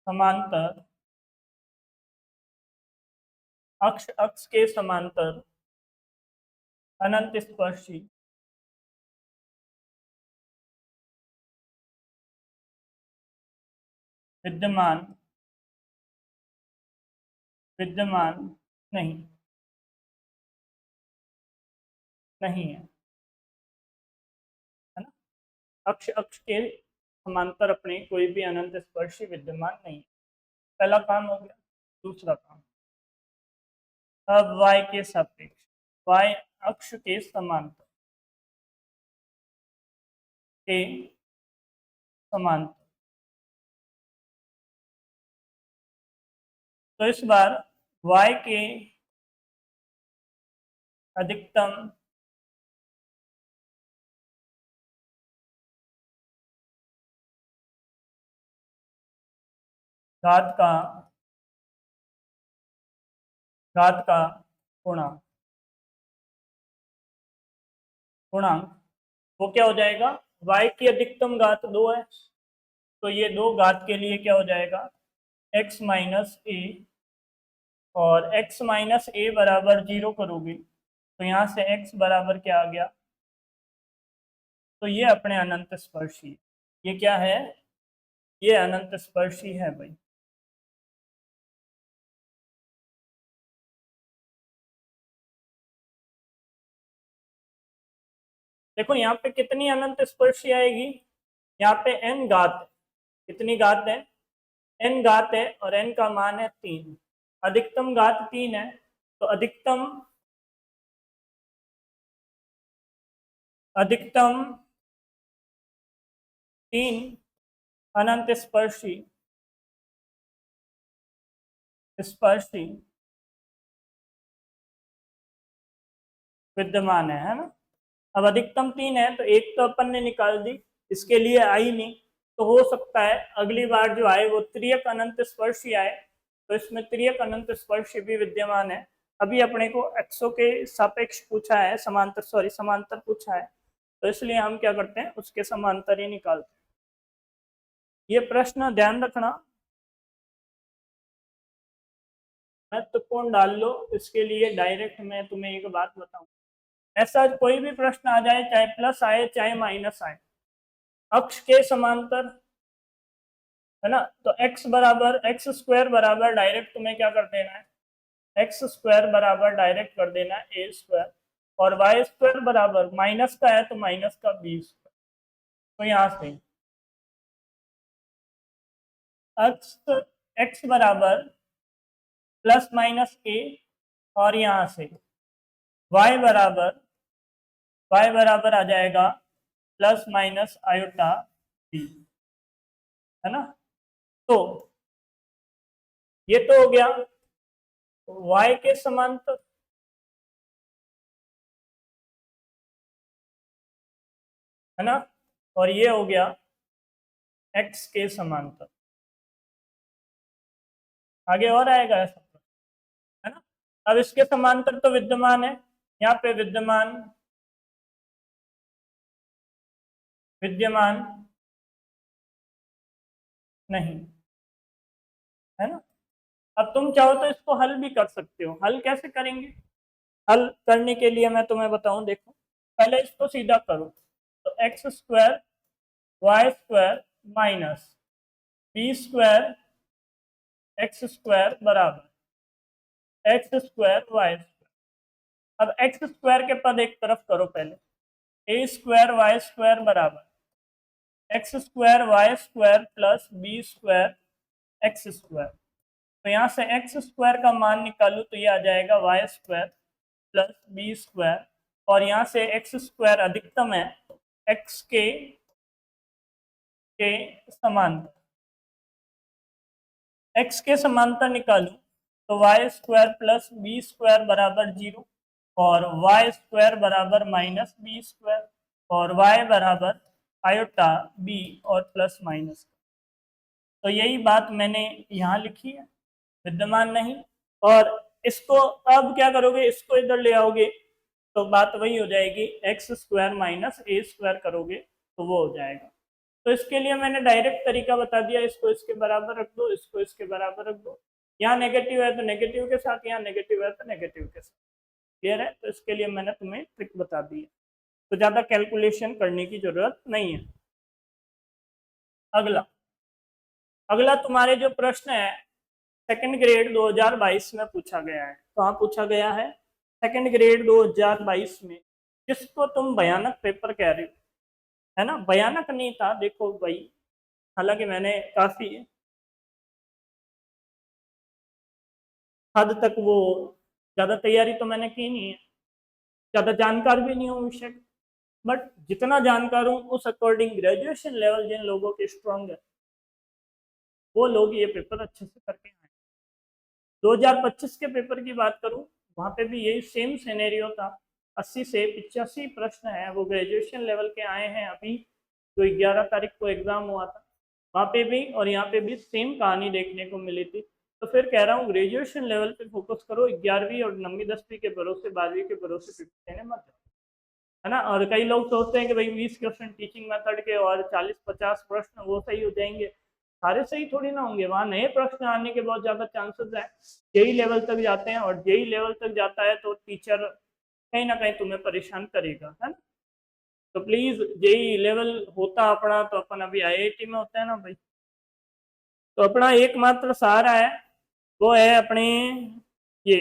समांतर, अक्ष अक्ष के समांतर अनंत स्पर्शी विद्यमान विद्यमान नहीं नहीं है, है ना। अक्ष अक्ष के समांतर अपने कोई भी अनंत स्पर्शी विद्यमान नहीं है। पहला काम हो गया। दूसरा काम, अब y के सापेक्ष, y अक्ष के समांतर के समांतर, तो इस बार y के अधिकतम घात का गुणांक गुणांक वो क्या हो जाएगा, y की अधिकतम घात 2 है, तो ये 2 घात के लिए क्या हो जाएगा, x माइनस ए, और x माइनस ए बराबर 0 करोगे तो यहाँ से x बराबर क्या आ गया, तो ये अपने अनंत स्पर्शी, ये क्या है, ये अनंत स्पर्शी है भाई। देखो यहाँ पे कितनी अनंत स्पर्शी आएगी, यहाँ पे n घात है, कितनी घात है, n घात है, और n का मान है 3, अधिकतम घात 3 है, तो अधिकतम अधिकतम 3 अनंत स्पर्शी स्पर्शी विद्यमान है ना। अब अधिकतम 3 है तो एक तो अपन ने निकाल दी, इसके लिए आई नहीं, तो हो सकता है अगली बार जो आए वो त्रियक अनंत स्पर्शी आए, तो इसमें त्रियक अनंत स्पर्शी भी विद्यमान है। अभी अपने को एक्सो के सापेक्ष पूछा है, समांतर पूछा है, तो इसलिए हम क्या करते हैं, उसके समांतर ही निकालते हैं। ये प्रश्न ध्यान रखना, महत्वपूर्ण डाल लो। इसके लिए डायरेक्ट मैं तुम्हें एक बात बताऊं, ऐसा कोई भी प्रश्न आ जाए, चाहे प्लस आए चाहे माइनस आए, अक्ष के समांतर, है ना, तो x बराबर एक्स स्क्वायर बराबर डायरेक्ट तुम्हें क्या कर देना है, एक्स स्क्वायर बराबर डायरेक्ट कर देना है ए स्क्वायर, और वाई स्क्वायर बराबर माइनस का है तो माइनस का बी स्क्वायर। तो यहाँ से एक्स बराबर प्लस माइनस ए, और यहाँ से y बराबर आ जाएगा प्लस माइनस आयोटा बी, है ना। तो ये तो हो गया y के समांतर, है ना, और ये हो गया x के समांतर। आगे और आएगा ऐसा, है ना। अब इसके समांतर तो विद्यमान है, यहाँ पे विद्यमान नहीं, है ना। अब तुम चाहो तो इसको हल भी कर सकते हो। हल कैसे करेंगे, हल करने के लिए मैं तुम्हें बताऊं, देखो पहले इसको सीधा करो, तो x square Y square minus b square x square बराबर एक्स स्क्वायर वाई स्क्वायर। अब एक्स स्क्वायर के पद एक तरफ करो पहले, ए स्क्वायर वाई स्क्वायर बराबर x square Y square plus B square x square. तो यहाँ से एक्स स्क्वायर का मान निकालूँ तो ये आ जाएगा y square plus B square, और यहाँ से एक्स स्क्वायर अधिकतम है एक्स के समांतर, एक्स के समांतर निकालूं तो y square plus B square बराबर 0 और वाई स्क्वायर बराबर माइनस बी स्क्वायर और वाई बराबर आयोटा बी और प्लस माइनस। तो यही बात मैंने यहाँ लिखी है, विद्यमान नहीं। और इसको अब क्या करोगे, इसको इधर ले आओगे तो बात वही हो जाएगी, एक्स स्क्वायर माइनस ए स्क्वायर करोगे तो वो हो जाएगा। तो इसके लिए मैंने डायरेक्ट तरीका बता दिया, इसको इसके बराबर रख दो, इसको इसके बराबर रख दो, यहाँ नेगेटिव है तो नेगेटिव के साथ, यहाँ नेगेटिव है तो नेगेटिव के साथ। क्लियर है? तो इसके लिए मैंने तुम्हें ट्रिक बता दी है, तो ज़्यादा कैलकुलेशन करने की जरूरत नहीं है। अगला अगला तुम्हारे जो प्रश्न है सेकंड ग्रेड 2022 में पूछा गया है। कहाँ पूछा गया है? सेकंड ग्रेड 2022 में, जिसको तुम भयानक पेपर कह रहे हो, है ना? भयानक नहीं था, देखो भाई, हालांकि मैंने काफी हद तक वो ज़्यादा तैयारी तो मैंने की नहीं है, ज़्यादा जानकार भी नहीं हूँ विषय, बट जितना जानकार हूँ उस अकॉर्डिंग ग्रेजुएशन लेवल जिन लोगों के स्ट्रॉन्ग है वो लोग ये पेपर अच्छे से करके आए। 2025 के पेपर की बात करूँ, वहाँ पे भी यही सेम सिनेरियो था, 80 से 85 प्रश्न है वो ग्रेजुएशन लेवल के आए हैं। अभी जो 11 तारीख को एग्जाम हुआ था वहाँ पे भी और यहाँ पे भी सेम कहानी देखने को मिली थी। तो फिर कह रहा हूँ ग्रेजुएशन लेवल पे फोकस करो, 11वीं और 9वीं 10वीं के भरोसे 12वीं के भरोसे पेपर देने मत जाओ, है ना? और कई लोग सोचते हैं कि भाई 20 क्वेश्चन टीचिंग मेथड के और 40-50 प्रश्न वो सही हो जाएंगे, सारे सही थोड़ी ना होंगे, वहाँ नए प्रश्न आने के बहुत ज़्यादा चांसेस हैं। जेई लेवल तक जाते हैं और जेई लेवल तक जाता है तो टीचर कहीं ना कहीं तुम्हें परेशान करेगा, है ना? तो प्लीज़ जेई लेवल होता अपना तो अपन अभी आईआईटी में होते हैं ना भाई, तो अपना एकमात्र सहारा है वो है अपने ये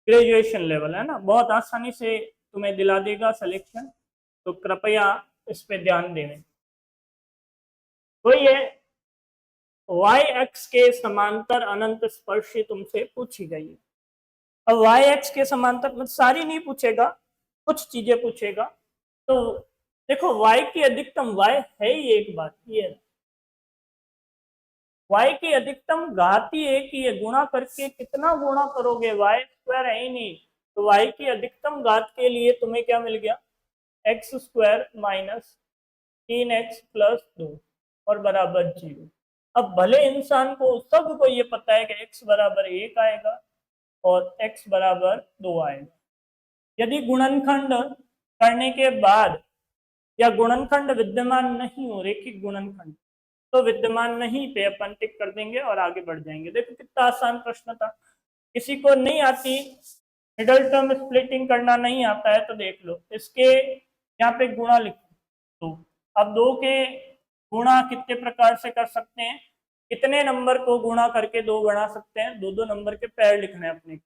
ग्रेजुएशन लेवल, है ना? बहुत आसानी से तुम्हें दिला देगा सिलेक्शन, तो कृपया इस पे ध्यान देने। तो ये y एक्स के समांतर अनंत स्पर्शी तुमसे पूछी गई है। अब y एक्स के समांतर मतलब सारी नहीं पूछेगा, कुछ चीजें पूछेगा। तो देखो y की अधिकतम, y है ही एक बात, ये y की अधिकतम घात ही एक ही है, गुणा करके कितना गुणा करोगे, y स्क्वायर है ही नहीं। तो y की अधिकतम घात के लिए तुम्हें क्या मिल गया, x square minus 3x plus 2 और बराबर 0। अब भले इंसान को सबको ये पता है कि x बराबर 1 आएगा और x बराबर 2 आएगा, यदि गुणनखंड करने के बाद या गुणनखंड विद्यमान नहीं हो, रेखिक गुणनखंड, तो विद्यमान नहीं पे अपन टिक कर देंगे और आगे बढ़ जाएंगे। देखो कितना आसान प्रश्न था, किसी को नहीं आती मिडल टर्म स्प्लिटिंग करना नहीं आता है तो देख लो, इसके यहाँ पे गुणा लिखो तो अब 2 के गुणा कितने प्रकार से कर सकते हैं, कितने नंबर को गुणा करके 2 बना सकते हैं, 2-2 नंबर के पैर लिखने हैं अपने,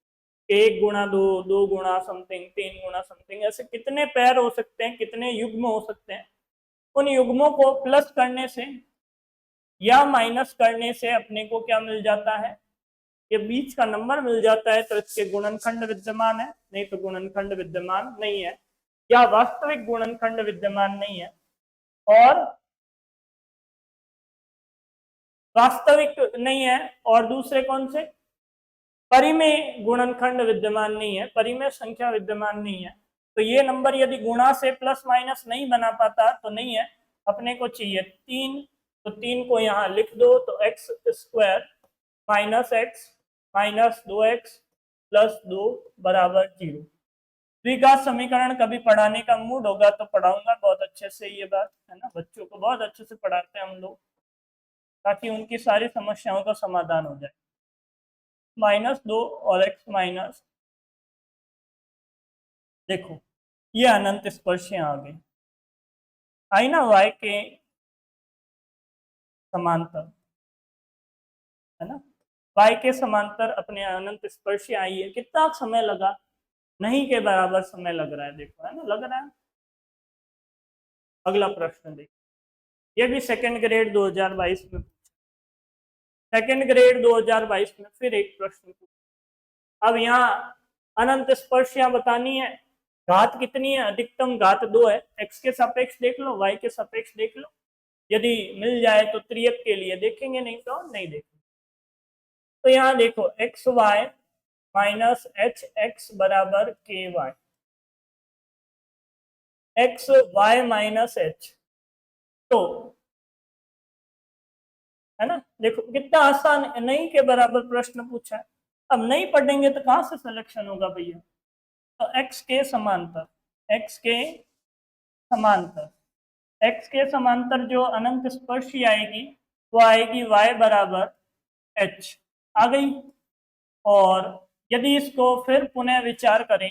1 गुणा 2, 2 गुणा समथिंग, 3 गुणा समथिंग, ऐसे कितने पैर हो सकते हैं, कितने युग्म हो सकते हैं। उन युग्मों को प्लस करने से या माइनस करने से अपने को क्या मिल जाता है, ये बीच का नंबर मिल जाता है, तो इसके गुणनखंड विद्यमान है, नहीं तो गुणनखंड विद्यमान नहीं है, या वास्तविक गुणनखंड विद्यमान नहीं है। और वास्तविक नहीं है, और दूसरे कौन से, परिमेय गुणनखंड विद्यमान नहीं है, परिमेय संख्या विद्यमान नहीं है। तो ये नंबर यदि गुणा से प्लस माइनस नहीं बना पाता तो नहीं है, अपने को चाहिए 3, तो 3 को यहाँ लिख दो, तो x square minus x minus 2x plus 2 बराबर 0। द्विघात समीकरण कभी पढ़ाने का मूड होगा तो पढ़ाऊंगा बहुत अच्छे से, ये बात है ना, बच्चों को बहुत अच्छे से पढ़ाते हैं हम लोग, ताकि उनकी सारी समस्याओं का समाधान हो जाए। -2 और x माइनस, देखो ये अनंत स्पर्शियां आ गई, आई ना, y के समांतर, है ना, y के समांतर अपने अनंत स्पर्शियां आई है। कितना समय लगा, नहीं के बराबर समय लग रहा है, देखो है ना, लग रहा है। अगला प्रश्न देखो, ये भी सेकंड ग्रेड 2022 में, सेकंड ग्रेड 2022 में फिर एक प्रश्न। अब यहाँ अनंत स्पर्शियां बतानी है, घात कितनी है, अधिकतम घात 2 है, एक्स के सापेक्ष देख लो, वाई के सापेक्ष देख लो, यदि मिल जाए तो त्रियक के लिए देखेंगे, नहीं तो नहीं देखेंगे। तो यहाँ देखो x y minus h x बराबर k y, x y minus h, तो है ना, देखो कितना आसान है, नहीं के बराबर प्रश्न पूछा है। अब नहीं पढ़ेंगे तो कहां से सिलेक्शन होगा भैया। तो एक्स के समांतर, एक्स के समांतर, एक्स के समांतर जो अनंत स्पर्शी आएगी वो आएगी y बराबर h, आ गई। और यदि इसको फिर पुनः विचार करें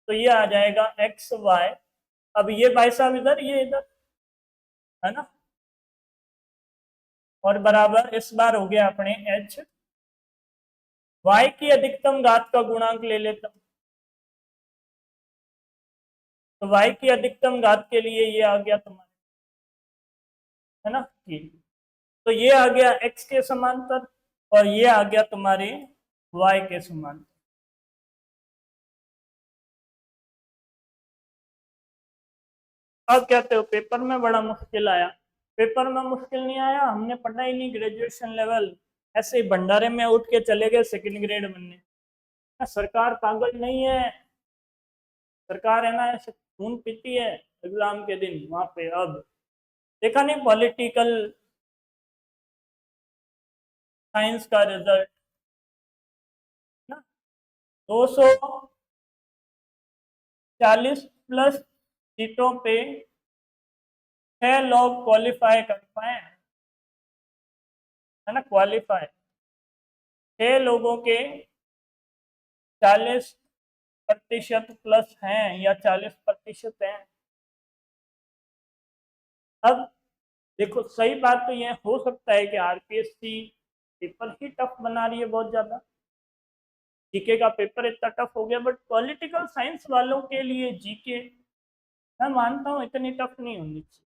तो ये आ जाएगा एक्स वाई, अब ये भाई साहब इधर, ये इधर, है ना, और बराबर इस बार हो गया अपने h, y की अधिकतम घात का गुणांक ले लेता हूं, तो y की अधिकतम घात के लिए ये आ गया तुम्हारे, है ना, ये तो ये आ गया x के समांतर और ये आ गया तुम्हारे y के समांतर। अब कहते हो पेपर में बड़ा मुश्किल आया, पेपर में मुश्किल नहीं आया, हमने पढ़ा ही नहीं ग्रेजुएशन लेवल, ऐसे ही भंडारे में उठ के चले गए सेकंड ग्रेड बनने। सरकार पागल नहीं है, सरकार है ना खून पीती है एग्जाम के दिन वहां पे। अब देखा नहीं पॉलिटिकल साइंस का रिजल्ट ना, 240 प्लस सीटों पे 6 लोग क्वालिफाई कर पाए, है ना, क्वालिफाई 6 लोगों के 40% प्लस हैं या 40% हैं। अब देखो सही बात तो ये हो सकता है कि आरपीएससी पेपर ही टफ बना रही है बहुत ज्यादा, जीके का पेपर इतना टफ हो गया, बट पॉलिटिकल साइंस वालों के लिए जीके मैं मानता हूँ इतनी टफ नहीं होनी चाहिए।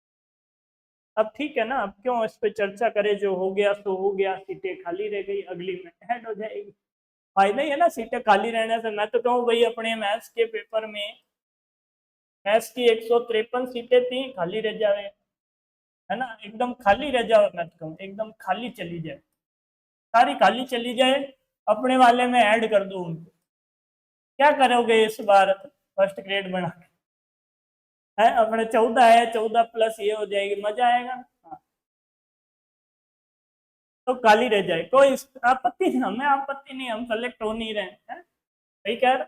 अब ठीक है ना, अब क्यों इस पे चर्चा करें, जो हो गया सो हो गया, सीटें खाली रह गई, अगली में ऐड हो जाएगी, फायदा ही है ना सीटें खाली रहने से। मैं तो कहूँ भाई अपने मैथ्स के पेपर में, मैथ्स की 153 सीटें थी, खाली रह जाए, है ना, एकदम खाली रह जाओ, मैं तो कहूँ एकदम खाली चली जाए, सारी खाली चली जाए, अपने वाले में ऐड कर दो उनको, क्या करोगे इस बार फर्स्ट ग्रेड बना के, है अपने 14 है, 14 प्लस ये हो जाएगी, मजा आएगा। हाँ, तो खाली रह जाए, कोई आपत्ति नहीं, हमें आपत्ति नहीं, हम सेलेक्ट हो नहीं रहे हैं, सही कह रहे,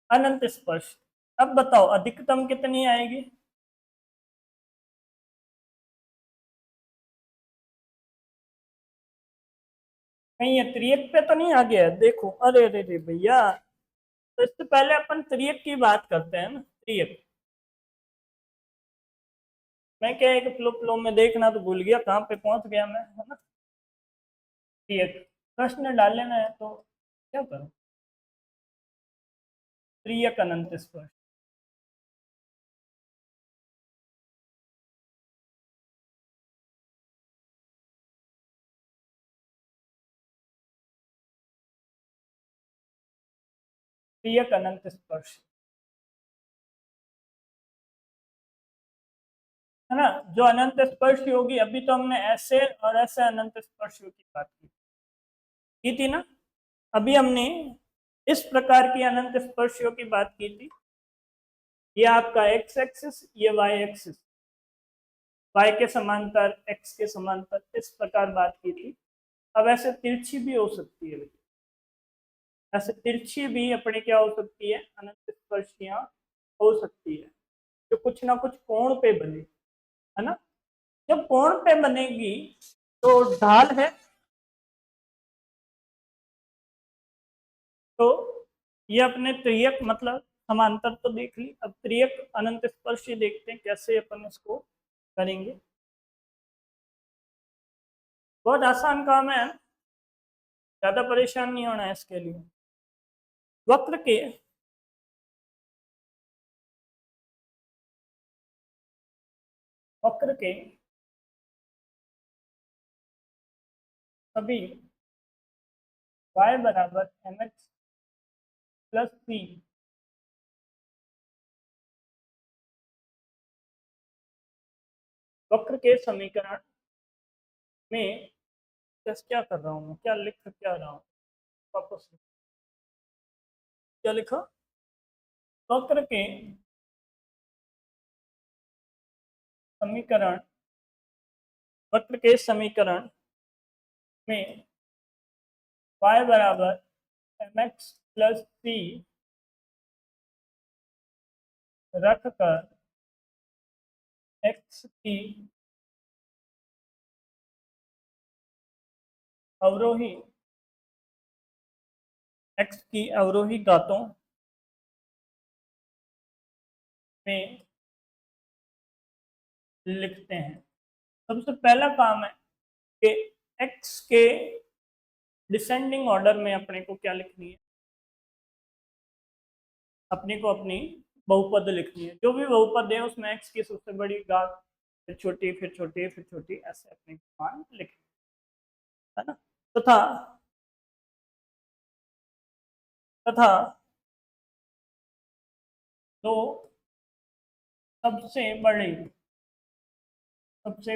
अनंत स्पर्श। अब बताओ अधिकतम कितनी आएगी, कहीं ये त्रियक पे तो नहीं आ गया है? देखो, अरे अरे अरे भैया, तो इससे पहले अपन त्रियक की बात करते हैं ना, त्रियक, मैं क्या एक फ्लो फ्लो में देखना तो भूल गया, कहाँ पे पहुंच गया मैं, है ना, त्रियक प्रश्न डाले में तो क्या करूं, त्रियक अनंत स्पर्श, त्रियक अनंत स्पर्श, है ना, जो अनंत स्पर्श होगी, अभी तो हमने ऐसे और ऐसे अनंत स्पर्श की बात की थी ना, अभी हमने इस प्रकार की अनंत स्पर्शियों की बात की थी, ये आपका एक्स एक्सिस, ये वाई एक्सिस, वाई के समांतर एक्स के समांतर, इस प्रकार बात की थी। अब ऐसे तिरछी भी हो सकती है, ऐसे तिरछी भी अपने क्या हो सकती है, अनंत स्पर्शियां हो सकती है, जो कुछ ना कुछ कोण पे बने, है ना, जब कोण पे बनेगी तो ढाल है, तो ये अपने त्रियक मतलब समांतर तो देख ली, अब त्रियक अनंत स्पर्शी देखते हैं कैसे अपन इसको करेंगे। बहुत आसान काम है, ज्यादा परेशान नहीं होना है इसके लिए। वक्र के वक्र के सभी y बराबर mx प्लस सी वक्र के समीकरण में क्या कर रहा हूँ मैं, क्या लिख क्या रहा हूँ, वापस क्या लिखा, वक्र के समीकरण वक्र के समीकरण में y बराबर mx प्लस सी रख कर x की अवरोही घातों में लिखते हैं। सबसे पहला काम है कि x के डिसेंडिंग ऑर्डर में अपने को क्या लिखनी है, अपने को अपनी बहुपद लिखनी है। जो भी बहुपद है उसमें x की सबसे बड़ी घात, फिर छोटी, फिर छोटी, फिर छोटी, ऐसे अपने मान लिखनी है ना। तथा तथा दो सबसे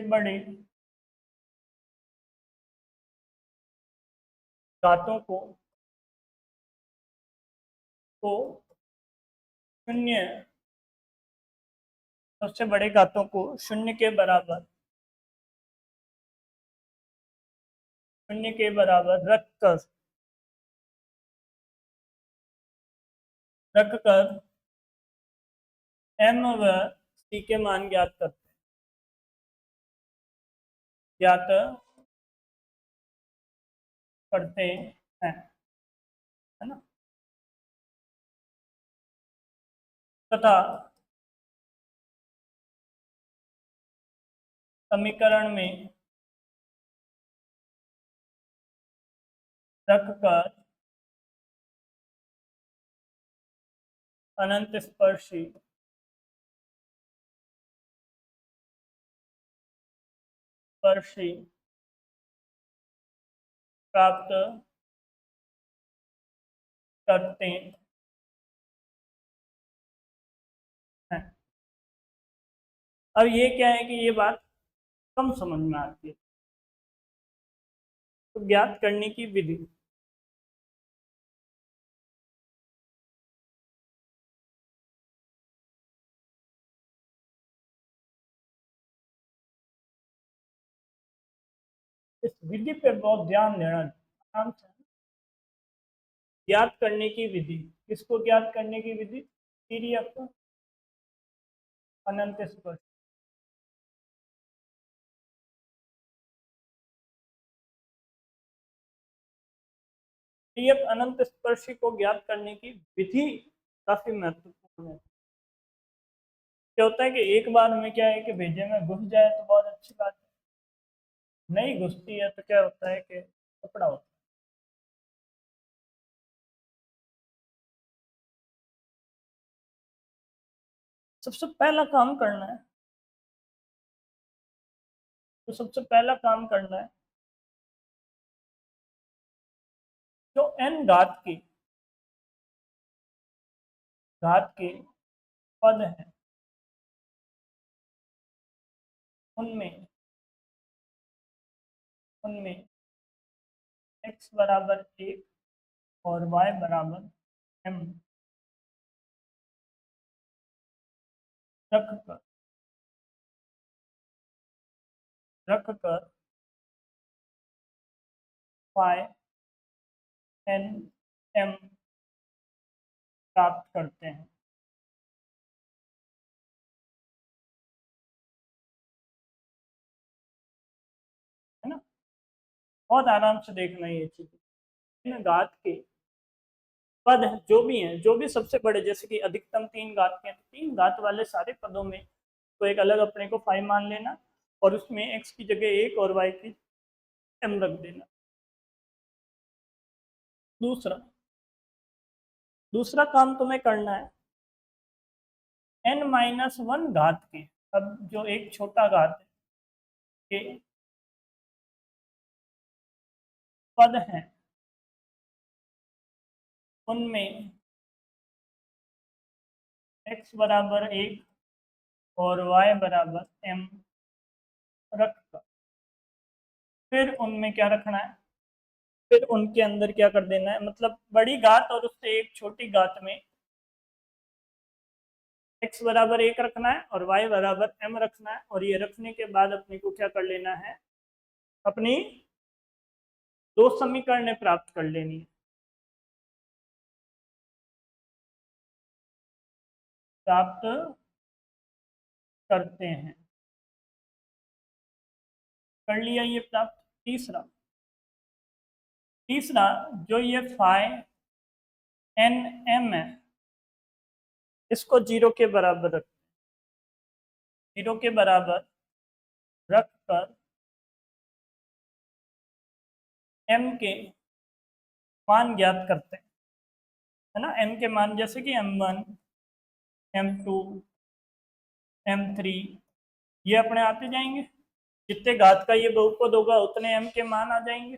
बड़े घातों को शून्य सबसे बड़े घातों को शून्य के बराबर रख कर m व c के मान ज्ञात करते हैं, है ना। तथा समीकरण में रखकर अनंत स्पर्शी प्राप्त करते हैं। अब ये क्या है कि ये बात कम समझ में आती है, तो ज्ञात करने की विधि। इस विधि पे बहुत ध्यान देना, आराम से। ज्ञात करने की विधि, किसको ज्ञात करने की विधि, पीडीएफ को अनंत स्पर्श। पीडीएफ अनंत स्पर्शी को ज्ञात करने की विधि काफी महत्वपूर्ण है। क्या होता है कि एक बार में क्या है कि भेजे में घुस जाए तो बहुत अच्छी बात है, नहीं घुसती है तो क्या होता है कि कपड़ा होता है। सबसे पहला काम करना है, जो n घात के पद हैं उनमें उनमें x बराबर 1 और y बराबर m रखकर y n m प्राप्त करते हैं, है ना। बहुत आराम से देखना ये चीज, इन घात के पद हैं, जो भी हैं, जो भी सबसे बड़े, जैसे कि अधिकतम 3 घात के हैं, तो 3 घात वाले सारे पदों में तो एक अलग अपने को फाई मान लेना और उसमें x की जगह 1 और y की m रख देना। दूसरा काम तुम्हें करना है n-1 घात के अब जो एक छोटा घात के पद हैं उनमें x बराबर 1 और y बराबर m रखकर फिर उनमें क्या रखना है, फिर उनके अंदर क्या कर देना है, मतलब बड़ी घात और उससे एक छोटी घात में x बराबर 1 रखना है और y बराबर m रखना है। और ये रखने के बाद अपने को क्या कर लेना है, अपनी दो समीकरणें प्राप्त कर लेनी है। प्राप्त करते हैं, कर लिया ये प्राप्त। तीसरा तीसरा जो ये फाइ एन एम है इसको 0 के बराबर रख, 0 के बराबर रखकर m के मान ज्ञात करते हैं, है ना। m के मान जैसे कि m1 m2 m3 ये अपने आते जाएंगे, जितने घात का ये बहुपद होगा उतने m के मान आ जाएंगे,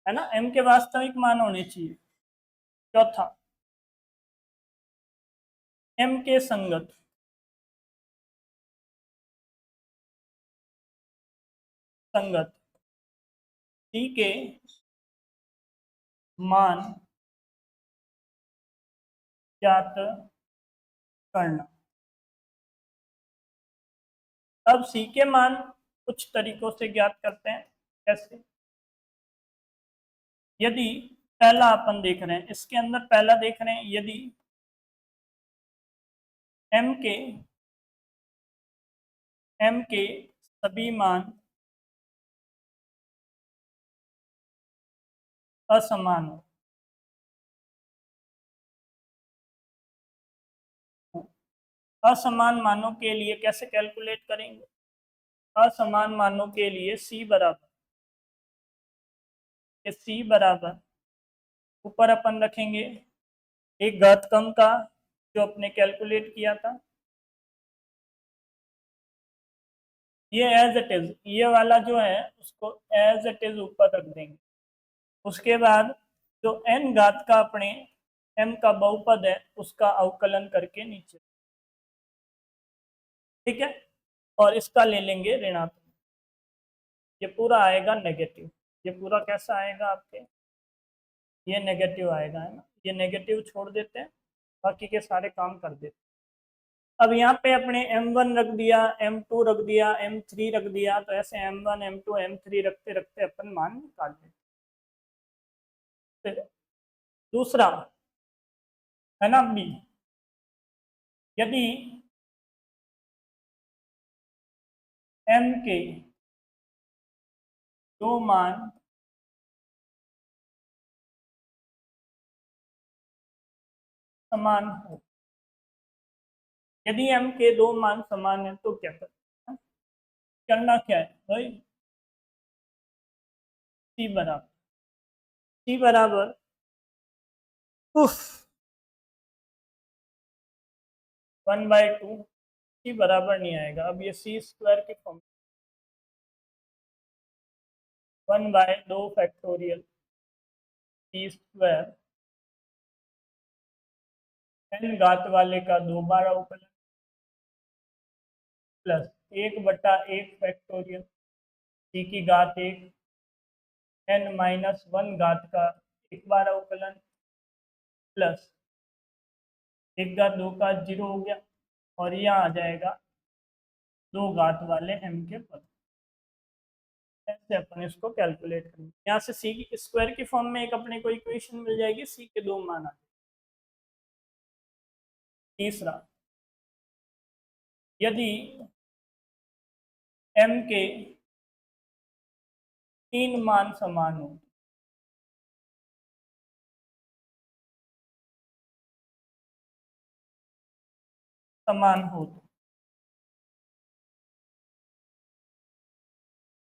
है ना। m के वास्तविक मान होने चाहिए। चौथा m के संगत संगत c के मान ज्ञात करना। अब c के मान कुछ तरीकों से ज्ञात करते हैं। कैसे, यदि पहला अपन देख रहे हैं, इसके अंदर पहला देख रहे हैं, यदि m के सभी मान असमान हो, असमान मानों के लिए कैसे कैलकुलेट करेंगे, असमान मानों के लिए c बराबर ऊपर अपन रखेंगे एक घातकम का जो अपने कैलकुलेट किया था, ये एज इट इज, ये वाला जो है उसको एज इट इज ऊपर रख देंगे। उसके बाद जो n घात का अपने m का बहुपद है उसका अवकलन करके नीचे, ठीक है। और इसका ले लेंगे ऋणात्मक, ये पूरा आएगा नेगेटिव। ये पूरा कैसा आएगा आपके, ये नेगेटिव आएगा, है ना। ये नेगेटिव छोड़ देते हैं, बाकी के सारे काम कर देते हैं। अब यहाँ पे अपने m1 रख दिया, m2 रख दिया, m3 रख दिया, तो ऐसे m1 m2 m3 रखते रखते अपन मान निकाल लेते। फिर दूसरा है ना b, यदि m के दो मान समान हो, यदि m के दो मान समान है तो क्या करना, करना क्या है भाई, c बराबर उफ 1/2, c बराबर नहीं आएगा। अब ये c स्क्वायर के form 1/2 factorial c square n घात वाले का 2 बार अवकलन प्लस 1/1 फैक्टोरियल c की घात 1 n-1 घात का एक बार अवकलन प्लस 1 घात 2 का 0 हो गया, और यहाँ आ जाएगा 2 घात वाले m के पद। ऐसे अपन इसको कैलकुलेट करेंगे। यहाँ से c की स्क्वायर की फॉर्म में एक अपने को इक्वेशन मिल जाएगी, c के दो मान आ जाएंगे। तीसरा, यदि m के 3 मान समान हो, समान हो तो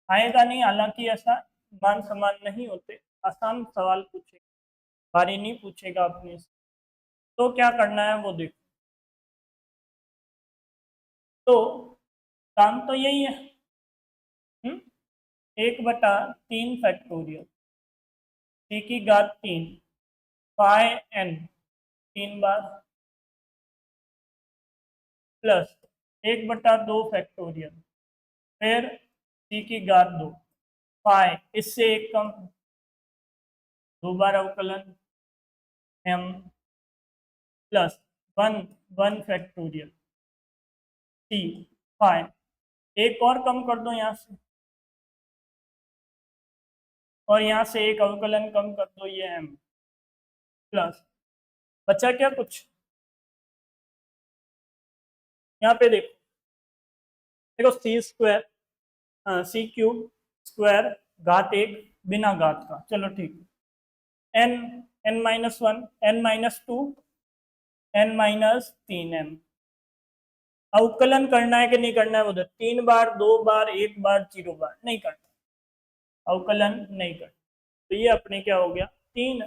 आएगा नहीं, हालांकि ऐसा मान समान नहीं होते, आसान सवाल पूछेगा, भारी नहीं पूछेगा अपने से। तो क्या करना है वो देखो। तो काम तो यही है। 1/3 फैक्टोरियल सी की घात 3 फाइ n 3 बार प्लस 1/2 फैक्टोरियल फिर सी की घात 2 फाइ इससे एक कम 2 बार अवकलन m प्लस 1 फैक्टोरियल सी फाइ एक और कम कर दो यहाँ से और यहाँ से एक अवकलन कम कर दो, ये m प्लस बचा क्या कुछ, यहाँ पे देखो देखो सी स्क्वायर सी क्यूब स्क्वायर घात 1 बिना घात का, चलो ठीक है, n-1 n-2 n-3m अवकलन करना है कि नहीं करना है, उधर 3 बार 2 बार 1 बार 0 बार नहीं करना, अवकलन नहीं करना। तो ये अपने क्या हो गया 3,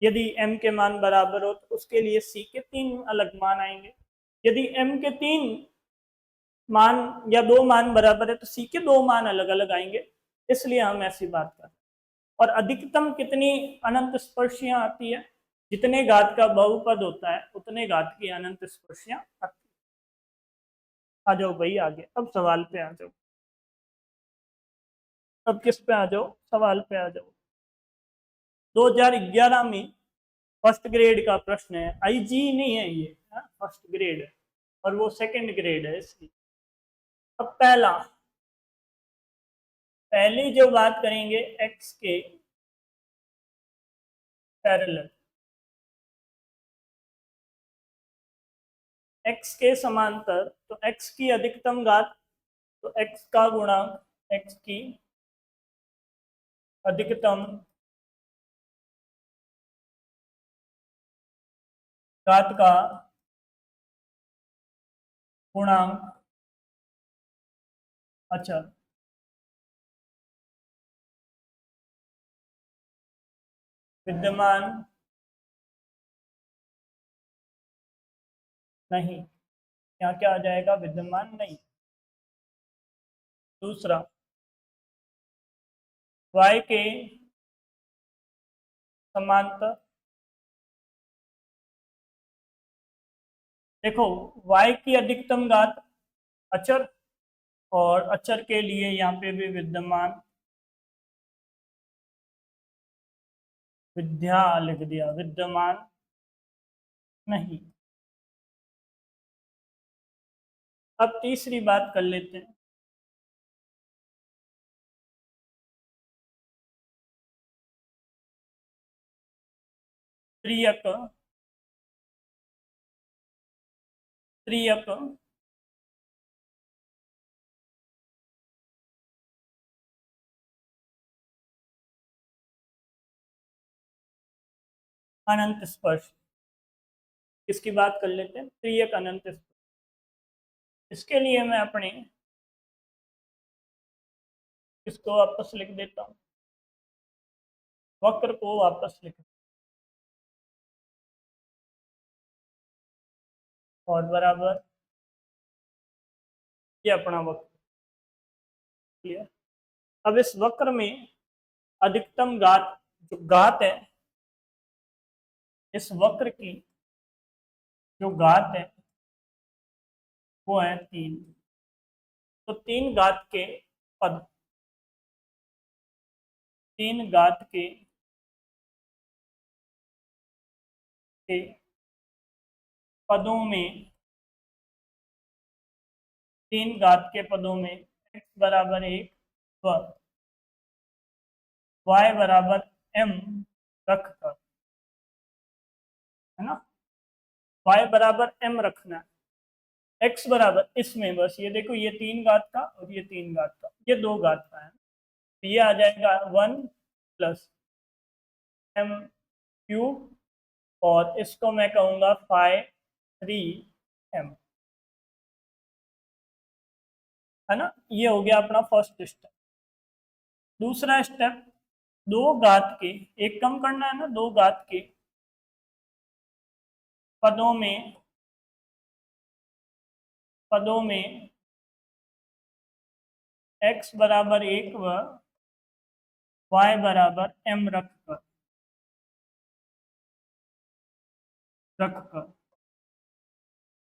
यदि m के मान बराबर हो तो उसके लिए c के 3 अलग मान आएंगे, यदि m के 3 मान या 2 मान बराबर है तो c के 2 मान अलग अलग आएंगे, इसलिए हम ऐसी बात कर रहे हैं। और अधिकतम कितनी अनंत स्पर्शियां आती है, जितने घात का बहुपद होता है उतने घात की अनंत स्पर्शियां आती है। आ जाओ भाई आगे, अब सवाल पे आ जाओ, अब किस पे आ जाओ, सवाल पे आ जाओ। 2011 में फर्स्ट ग्रेड का प्रश्न है, आईजी नहीं है ये, फर्स्ट ग्रेड है और वो सेकंड ग्रेड है इसलिए। अब पहली जो बात करेंगे एक्स के पैरेलल, एक्स के समांतर, तो एक्स की अधिकतम घात तो एक्स का गुणांक, एक्स की अधिकतम घात का गुणांक अचर, विद्यमान नहीं, यहाँ क्या आ जाएगा विद्यमान नहीं। दूसरा y के समांतर, देखो y की अधिकतम घात अचर और अचर के लिए यहाँ पे भी विद्यमान, विद्या लिख दिया, विद्यमान नहीं। अब तीसरी बात कर लेते हैं, त्रियक, त्रियक अनंत स्पर्श, इसकी बात कर लेते हैं, त्रियक अनंत स्पर्श। इसके लिए मैं अपने इसको वापस लिख देता हूँ, वक्र को वापस लिख और बराबर ये अपना वक्र क्लियर। अब इस वक्र में अधिकतम घात, जो घात है इस वक्र की जो घात है वो है 3, तो 3 घात के पद, 3 घात के पदों में, 3 घात के पदों में x बराबर 1 व y बराबर m रखकर, है ना, y बराबर m रखना है, x बराबर इसमें बस ये देखो, ये 3 घात का और ये 3 घात का, ये 2 घात का है, तो ये आ जाएगा 1 प्लस m क्यूब और इसको मैं कहूँगा फाइ 3m, है ना। ये हो गया अपना फर्स्ट स्टेप। दूसरा स्टेप, 2 घात के, एक कम करना है ना, 2 घात के पदों में x बराबर 1 व y बराबर m रखकर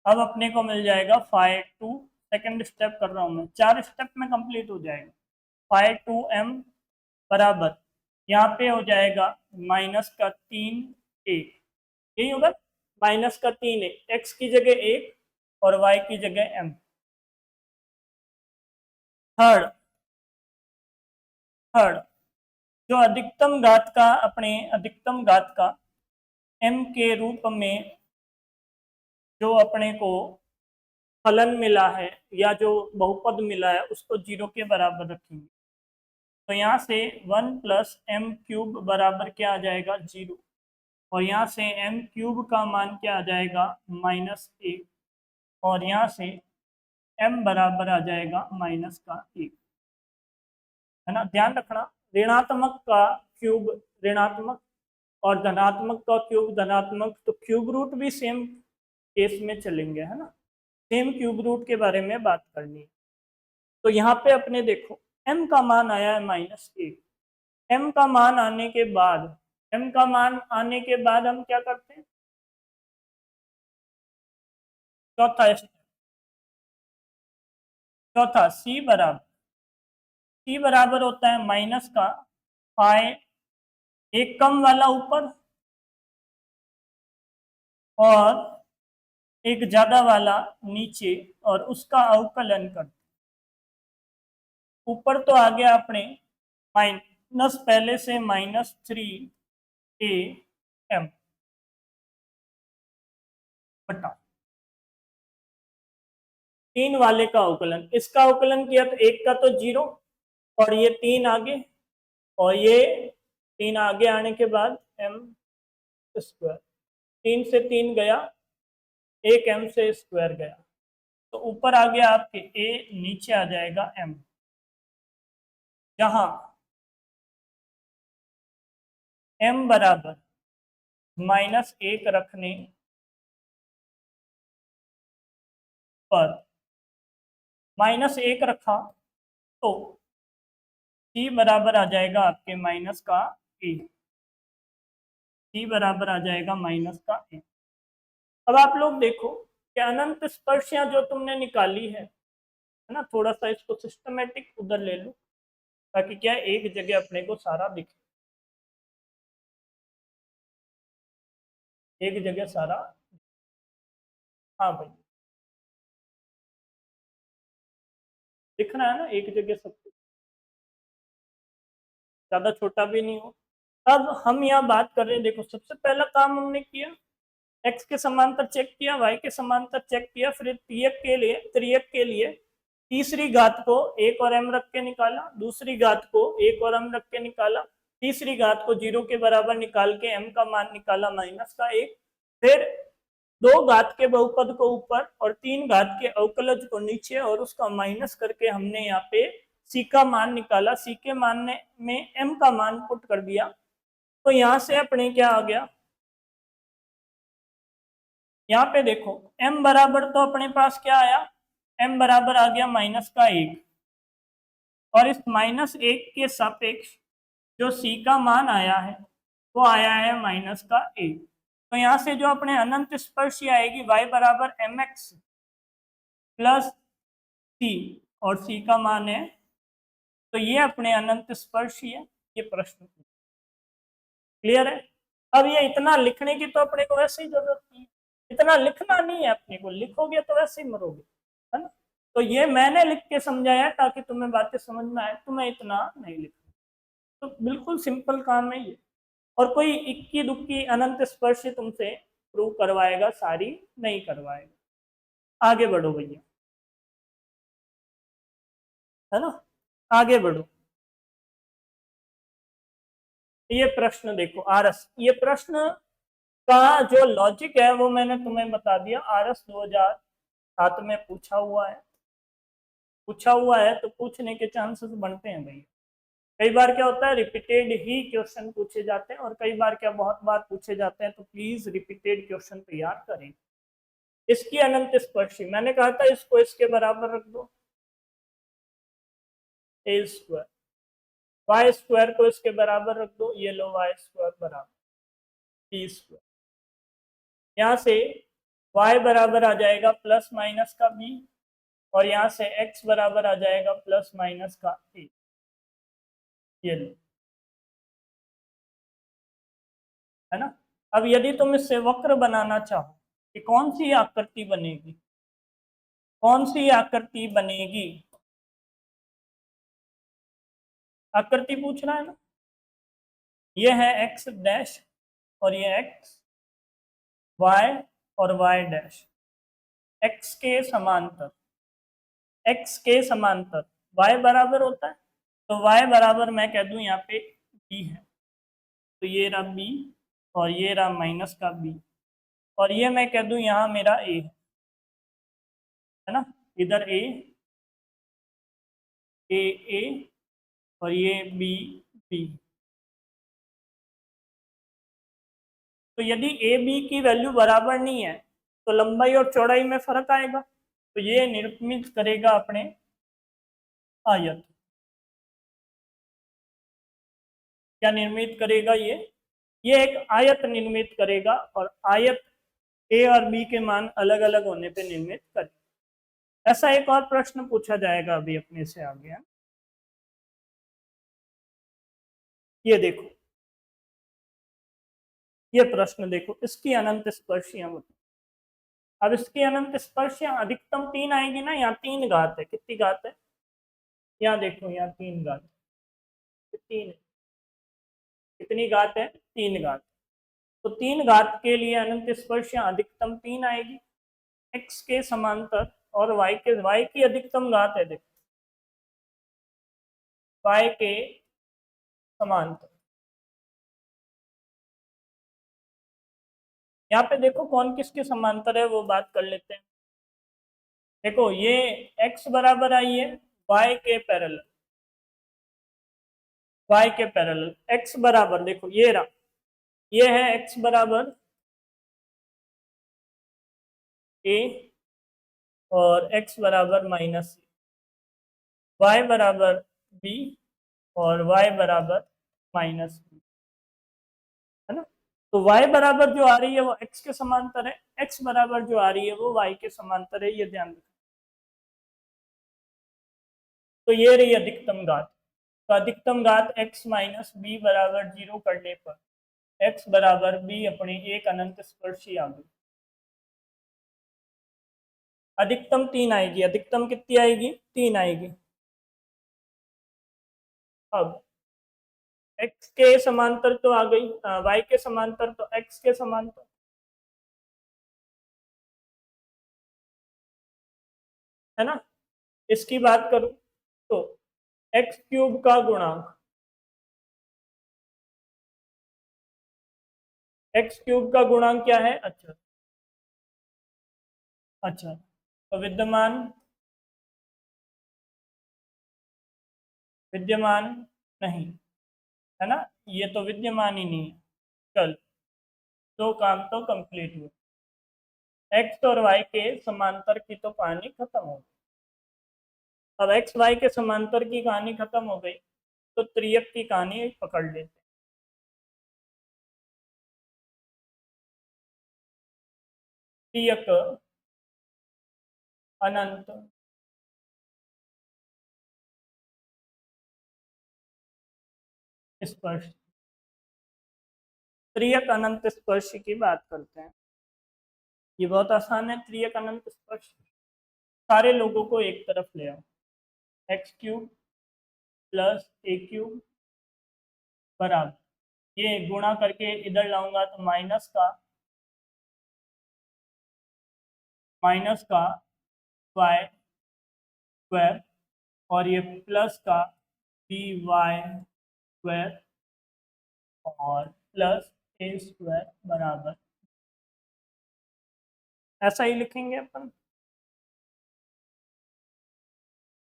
अब अपने को मिल जाएगा फाइ टू, सेकेंड स्टेप कर रहा हूं मैं, 4 स्टेप में कंप्लीट हो जाएगा। फाइ टू m बराबर यहाँ पे हो जाएगा माइनस का 3a, यही होगा माइनस का 3a, x की जगह 1 और y की जगह m। थर्ड थर्ड जो अधिकतम घात का, अपने अधिकतम घात का m के रूप में जो अपने को फलन मिला है या जो बहुपद मिला है उसको 0 के बराबर रखेंगे। तो यहाँ से 1 प्लस एम क्यूब बराबर क्या आ जाएगा 0, और यहाँ से एम क्यूब का मान क्या आ जाएगा -1, और यहाँ से m बराबर आ जाएगा माइनस का 1, है ना। ध्यान रखना, ऋणात्मक का क्यूब ऋणात्मक और धनात्मक का क्यूब धनात्मक, तो क्यूब रूट भी सेम केस में चलेंगे, है ना। सेम क्यूब रूट के बारे में बात करनी है। तो यहाँ पे अपने देखो m का मान आया है -1, m का मान आने के बाद हम क्या करते हैं, चौथा c बराबर होता है माइनस का फाइ, एक कम वाला ऊपर और एक ज्यादा वाला नीचे, और उसका अवकलन करते। ऊपर तो आ गया अपने माइनस, पहले से -3am बटा 3 वाले का अवकलन, इसका अवकलन किया तो 1 का तो 0, और ये 3 आगे, और ये 3 आगे आने के बाद m स्क्वायर, 3 से 3 गया, 1 m से स्क्वायर गया, तो ऊपर आ गया आपके a, नीचे आ जाएगा m, जहां m बराबर -1 रखने पर -1 रखा तो c बराबर आ जाएगा आपके माइनस का a, c बराबर आ जाएगा माइनस का a। अब आप लोग देखो कि अनंत स्पर्शियां जो तुमने निकाली है ना, थोड़ा सा इसको सिस्टमेटिक उधर ले लो ताकि क्या एक जगह अपने को सारा दिखे, एक जगह सारा। हाँ भाई, दिख रहा है ना, एक जगह सब कुछ, ज्यादा छोटा भी नहीं हो। अब हम यहाँ बात कर रहे हैं, देखो सबसे पहला काम हमने किया, x के समांतर चेक किया, y के समांतर चेक किया, फिर त्रियक के लिए तीसरी घात को 1 और m रख के निकाला, दूसरी घात को 1 और m रख के निकाला, तीसरी घात को 0 के बराबर निकाल के m का मान निकाला -1, फिर 2 घात के बहुपद को ऊपर और 3 घात के अवकलज को नीचे, और उसका माइनस करके हमने यहाँ पे c का मान निकाला, c के मान में m का मान पुट कर दिया। तो यहाँ से अपने क्या आ गया, यहाँ पे देखो m बराबर तो अपने पास क्या आया, m बराबर आ गया -1, और इस -1 के सापेक्ष जो c का मान आया है वो आया है -1। तो यहाँ से जो अपने अनंत स्पर्शी आएगी y बराबर mx प्लस c, और c का मान है, तो ये अपने अनंत स्पर्शी है। ये प्रश्न क्लियर है। अब ये इतना लिखने की तो अपने को वैसे ही जरूरत नहीं, इतना लिखना नहीं है अपने को, लिखोगे तो वैसे ही मरोगे, है ना। तो ये मैंने लिख के समझाया ताकि तुम्हें बातें समझ में आए, तुम्हें इतना नहीं लिखना, तो बिल्कुल सिंपल काम है ये। और कोई इक्की दुक्की अनंत स्पर्शी तुमसे प्रूव करवाएगा, सारी नहीं करवाएगा। आगे बढ़ो भैया, है ना, आगे बढ़ो। ये प्रश्न देखो आरस, ये प्रश्न का जो लॉजिक है वो मैंने तुम्हें बता दिया। आरएस 2007 में पूछा हुआ है तो पूछने के चांसेस बनते हैं भाई। कई बार क्या होता है, रिपीटेड ही क्वेश्चन पूछे जाते हैं, और कई बार क्या बहुत बार पूछे जाते हैं, तो प्लीज रिपीटेड क्वेश्चन तैयार करें। इसकी अनंत स्पर्शी मैंने कहा था इसको इसके बराबर रख दो, ए स्क्वायर, वाई स्क्वायर को इसके बराबर रख दो, ये लो वाई स्क्वायर बराबर टी स्क्वायर। यहाँ से y बराबर आ जाएगा प्लस माइनस का b, और यहाँ से x बराबर आ जाएगा प्लस माइनस का a। ये लो, है ना। अब यदि तुम इससे वक्र बनाना चाहो कि कौन सी आकृति बनेगी, कौन सी आकृति बनेगी, आकृति पूछ रहा है ना। ये है x डैश और ये x, y और y डैश, x के समांतर, x के समांतर y बराबर होता है, तो y बराबर मैं कह दूं यहाँ पे b है, तो ये रहा b और ये रहा माइनस का b, और ये मैं कह दूं यहाँ मेरा a है ना, इधर a a a और ये b b। तो यदि ए बी की वैल्यू बराबर नहीं है तो लंबाई और चौड़ाई में फर्क आएगा, तो ये निर्मित करेगा अपने आयत। क्या निर्मित करेगा ये एक आयत निर्मित करेगा, और आयत ए और बी के मान अलग अलग होने पे निर्मित करेगा। ऐसा एक और प्रश्न पूछा जाएगा अभी अपने से आगे। ये देखो, ये प्रश्न देखो, इसकी अनंत स्पर्शियां बताओ। अब इसकी अनंत स्पर्शियां अधिकतम 3 आएगी ना, यहाँ 3 घात है, कितनी घात है, यहाँ देखो यहाँ 3 घात, 3 कितनी घात है, 3 घात। तो 3 घात के लिए अनंत स्पर्शियां अधिकतम 3 आएगी, x के समांतर, और y की अधिकतम घात है, देखो y के समांतर। यहाँ पे देखो कौन किसके समांतर है वो बात कर लेते हैं। देखो ये x बराबर आई है y के पैरेलल, y के पैरेलल x बराबर, देखो ये रहा, ये है x बराबर a और x बराबर माइनस c, y बराबर b और y बराबर माइनस b, है ना। तो y बराबर जो आ रही है वो x के समांतर है, x बराबर जो आ रही है वो y के समांतर है, ये ध्यान रखना। तो ये रही अधिकतम घात, तो अधिकतम घात x माइनस बी बराबर 0 करने पर x बराबर b अपनी एक अनंत स्पर्शी आ गई। अधिकतम 3 आएगी, अधिकतम कितनी आएगी, 3 आएगी। अब x के समांतर तो आ गई, y के समांतर तो x के समांतर, है ना। इसकी बात करूं तो x क्यूब का गुणांक, x क्यूब का गुणांक क्या है, अच्छा अच्छा, तो विद्यमान, विद्यमान नहीं, है ना, ये तो विद्यमान ही नहीं है। चल, दो काम तो कंप्लीट हुए, एक्स और वाई के समांतर की तो कहानी खत्म हो गई। अब एक्स वाई के समांतर की कहानी खत्म हो गई, तो त्रियक की कहानी पकड़ लेते। त्रियक अनंत स्पर्श, त्रियक अनंत स्पर्श की बात करते हैं। ये बहुत आसान है, त्रियक अनंत स्पर्श। सारे लोगों को एक तरफ ले आओ, एक्स क्यूब प्लस ए क्यूब बराबर, ये गुणा करके इधर लाऊंगा तो माइनस का वाई स्क्वायर, और ये प्लस का बी वाई स्क्वायर और प्लस ए स्क्वायर बराबर, ऐसा ही लिखेंगे अपन।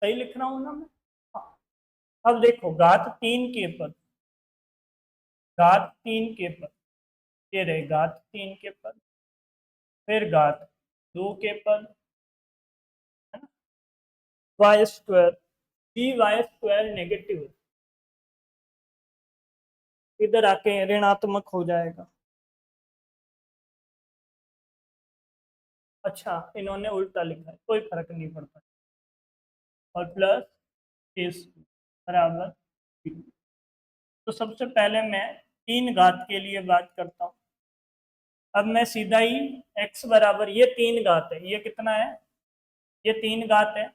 सही लिख रहा हूँ ना मैं, हाँ। अब देखो घात 3 के पद, घात 3 के पद, ये रहे घात 3 के पद, फिर घात 2 के पद, है ना, y square b y square negative है, इधर आके ऋणात्मक हो जाएगा। अच्छा इन्होंने उल्टा लिखा है, कोई फर्क नहीं पड़ता। और प्लस इस बराबर बी। तो सबसे पहले मैं 3 घात के लिए बात करता हूँ। अब मैं सीधा ही x बराबर, ये 3 घात है, ये कितना है, ये 3 घात है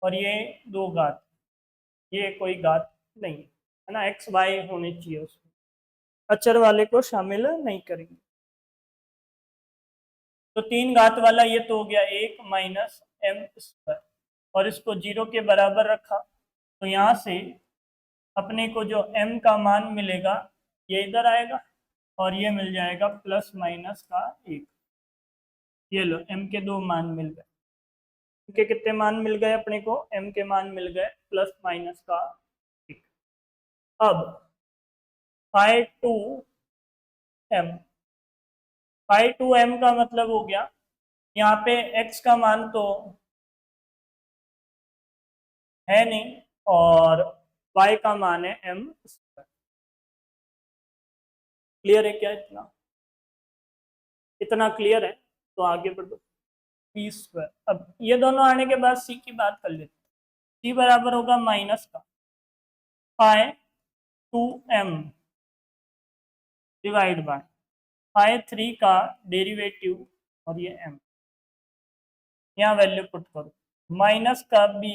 और ये 2 घात, ये कोई घात नहीं है ना, एक्स वाई होनी चाहिए उसमें, अचर वाले को शामिल नहीं करेंगे। तो 3 घात वाला ये तो हो गया 1 माइनस एम स्क्वायर, और इसको 0 के बराबर रखा, तो यहाँ से अपने को जो m का मान मिलेगा ये इधर आएगा और ये मिल जाएगा प्लस माइनस का 1। ये लो m के 2 मान मिल गए। के कितने मान मिल गए अपने को, m के मान मिल गए प्लस माइनस का 1। अब phi two m, phi two m का मतलब हो गया यहाँ पे x का मान तो है नहीं और y का मान है m स्क्वायर। क्लियर है क्या, इतना इतना क्लियर है? तो आगे बढ़ो, पी स्क्वायर। अब ये दोनों आने के बाद सी की बात कर लेते हैं। सी बराबर होगा माइनस का phi two m divide by phi 3 का डेरिवेटिव और ये m, यहाँ वैल्यू पुट करो, माइनस का b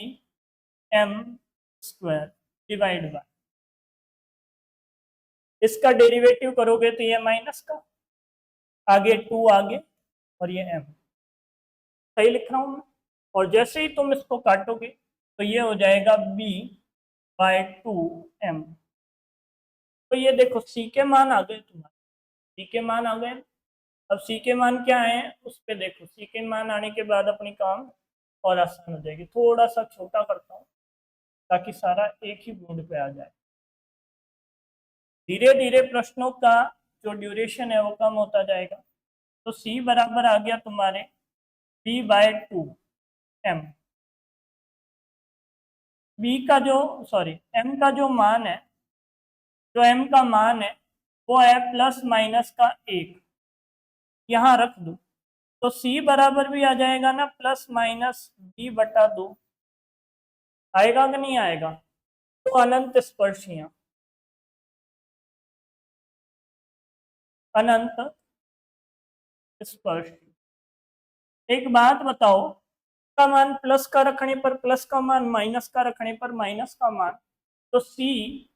m square divide by, इसका डेरिवेटिव करोगे तो ये माइनस का, आगे 2 आगे और ये m, सही लिख रहा हूं मैं। और जैसे ही तुम इसको काटोगे तो ये हो जाएगा b बाय 2m। तो ये देखो सी के मान आ गए तुम्हारे, सी के मान आ गए। अब सी के मान क्या है उस पे देखो, सी के मान आने के बाद अपनी काम और आसान हो जाएगी। थोड़ा सा छोटा करता हूँ ताकि सारा एक ही बोर्ड पे आ जाए। धीरे धीरे प्रश्नों का जो ड्यूरेशन है वो कम होता जाएगा। तो सी बराबर आ गया तुम्हारे b बाय 2m, बी का जो m का जो मान है, जो m का मान है वो है प्लस माइनस का 1, यहाँ रख दो तो c बराबर भी आ जाएगा ना प्लस माइनस b बटा 2, आएगा कि नहीं आएगा? तो अनंत स्पर्शियां, अनंत स्पर्श। एक बात बताओ, का मान प्लस का रखने पर प्लस का मान, माइनस का रखने पर माइनस का मान, तो सी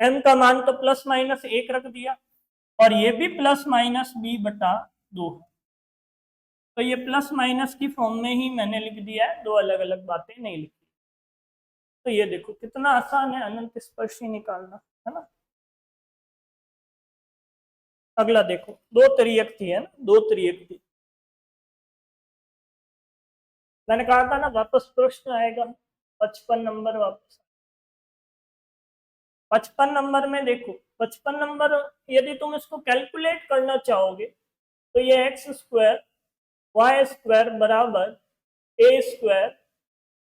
एम का मान तो प्लस माइनस 1 रख दिया और ये भी प्लस माइनस b बटा 2, तो ये प्लस माइनस की फॉर्म में ही मैंने लिख दिया है, दो अलग अलग बातें नहीं लिखी। तो ये देखो कितना आसान है अनंत स्पर्शी निकालना, है ना। अगला देखो, दो त्रियक थी, है ना, दो त्रियक थी। मैंने कहा था ना वापस प्रश्न आएगा 55 नंबर वापस। 55 नंबर में देखो, 55 नंबर यदि तुम इसको कैलकुलेट करना चाहोगे तो ये एक्स स्क्वायर वाई स्क्वायर बराबर A square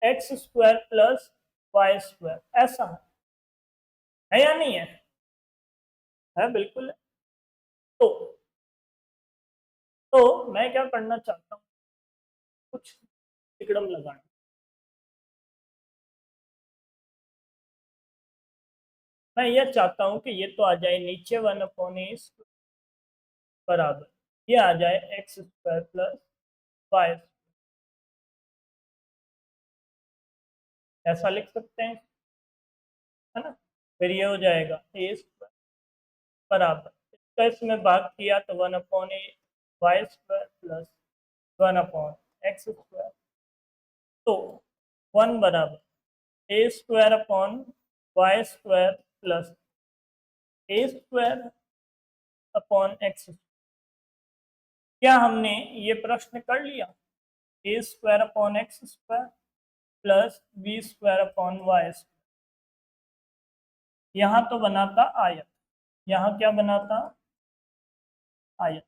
x square plus Y square, ऐसा है या नहीं है? है बिल्कुल है। तो मैं क्या करना चाहता हूँ, कुछ तिकड़म लगाना। मैं ये चाहता हूँ कि ये तो आ जाए नीचे 1/a बराबर, ये आ जाए एक्स स्क्वायर प्लस वाई, ऐसा लिख सकते हैं, है ना। फिर ये हो जाएगा ए स्क्वायर बराबर, इसका इसमें भाग किया तो 1/a Y square plus 1/x square, तो 1 बराबर A square upon Y square plus A square upon X. क्या हमने ये प्रश्न कर लिया? A square upon X square plus B square upon Y square, यहाँ तो बनाता आयत, यहाँ क्या बनाता आयत।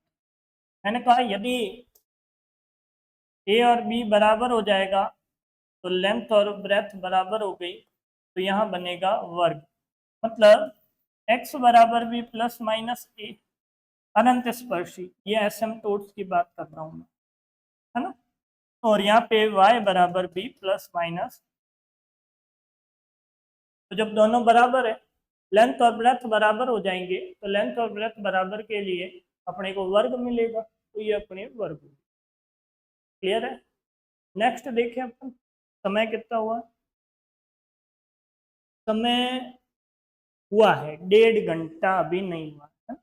मैंने कहा यदि ए और बी बराबर हो जाएगा तो लेंथ और ब्रेथ बराबर हो गई, तो यहाँ बनेगा वर्ग। मतलब x बराबर बी प्लस माइनस ए अनंत स्पर्शी, ये एसिम्प्टोट्स की बात कर रहा हूँ मैं, है ना। और यहाँ पे y बराबर बी प्लस माइनस, तो जब दोनों बराबर है, लेंथ और ब्रेथ बराबर हो जाएंगे, तो लेंथ और ब्रेथ बराबर के लिए अपने को वर्ग मिलेगा, तो ये अपने वर्ग। क्लियर है। नेक्स्ट देखें अपन, समय कितना हुआ। समय हुआ है 1.5 घंटा, अभी नहीं हुआ है।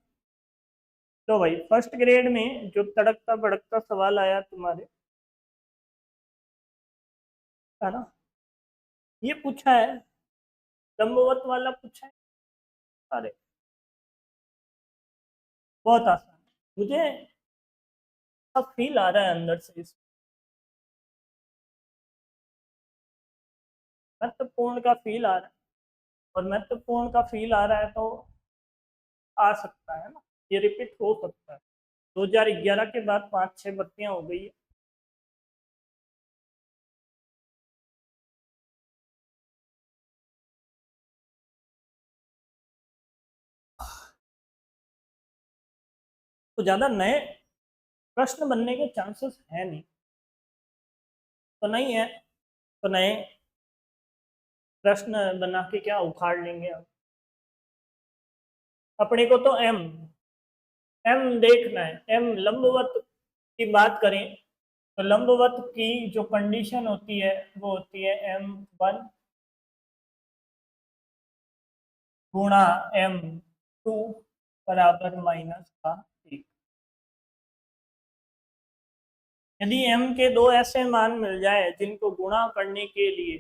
तो भाई फर्स्ट ग्रेड में जो तड़कता भड़कता सवाल आया तुम्हारे, है ना, ये पूछा है, लंबवत वाला पूछा है। अरे बहुत आसान, मुझे सब फील आ रहा है अंदर से, इस महत्वपूर्ण का फील आ रहा है, और महत्वपूर्ण का फील आ रहा है तो आ सकता है ना, ये रिपीट हो सकता है। 2011 के बाद 5-6 बत्तियां हो गई है। तो ज्यादा नए प्रश्न बनने के चांसेस है नहीं, तो नहीं है, तो नए प्रश्न बना के क्या उखाड़ लेंगे अब। अपने को तो एम एम देखना है। एम लंबवत की बात करें तो लंबवत की जो कंडीशन होती है वो होती है m1 गुणा m2 बराबर माइनस का 1। यदि m के दो ऐसे मान मिल जाए जिनको गुणा करने के लिए,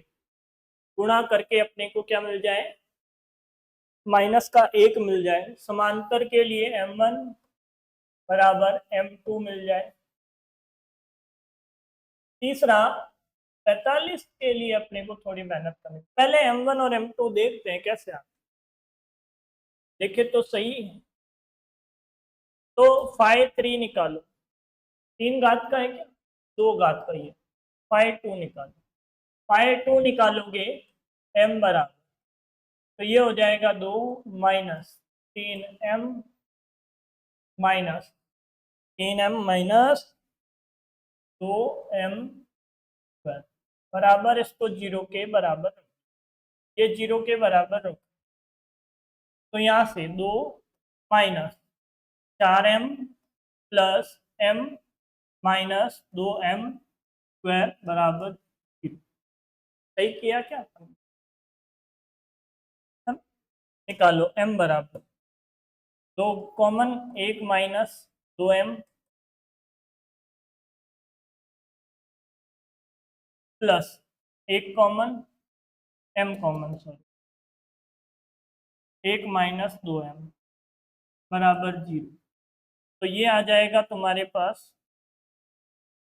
गुणा करके अपने को क्या मिल जाए, माइनस का 1 मिल जाए, समांतर के लिए m1 बराबर m2 मिल जाए। तीसरा 45 के लिए अपने को थोड़ी मेहनत करनी, पहले m1 और m2 देखते हैं कैसे आते, देखे तो सही। तो 5 3 निकालो, 3 घात का है क्या, 2 घात का ही है। 5 2 निकालो, 5 2 निकालोगे m बराबर, तो ये हो जाएगा 2 minus 3m minus 3m minus 2m बराबर, इसको 0 के बराबर, ये 0 के बराबर रखो, तो यहाँ से 2 minus 4m plus m minus 2m square बराबर 0। सही किया क्या, निकालो m बराबर, दो common, 1 minus 2m plus 1 common, m common sorry, 1 minus 2m बराबर 0। तो ये आ जाएगा तुम्हारे पास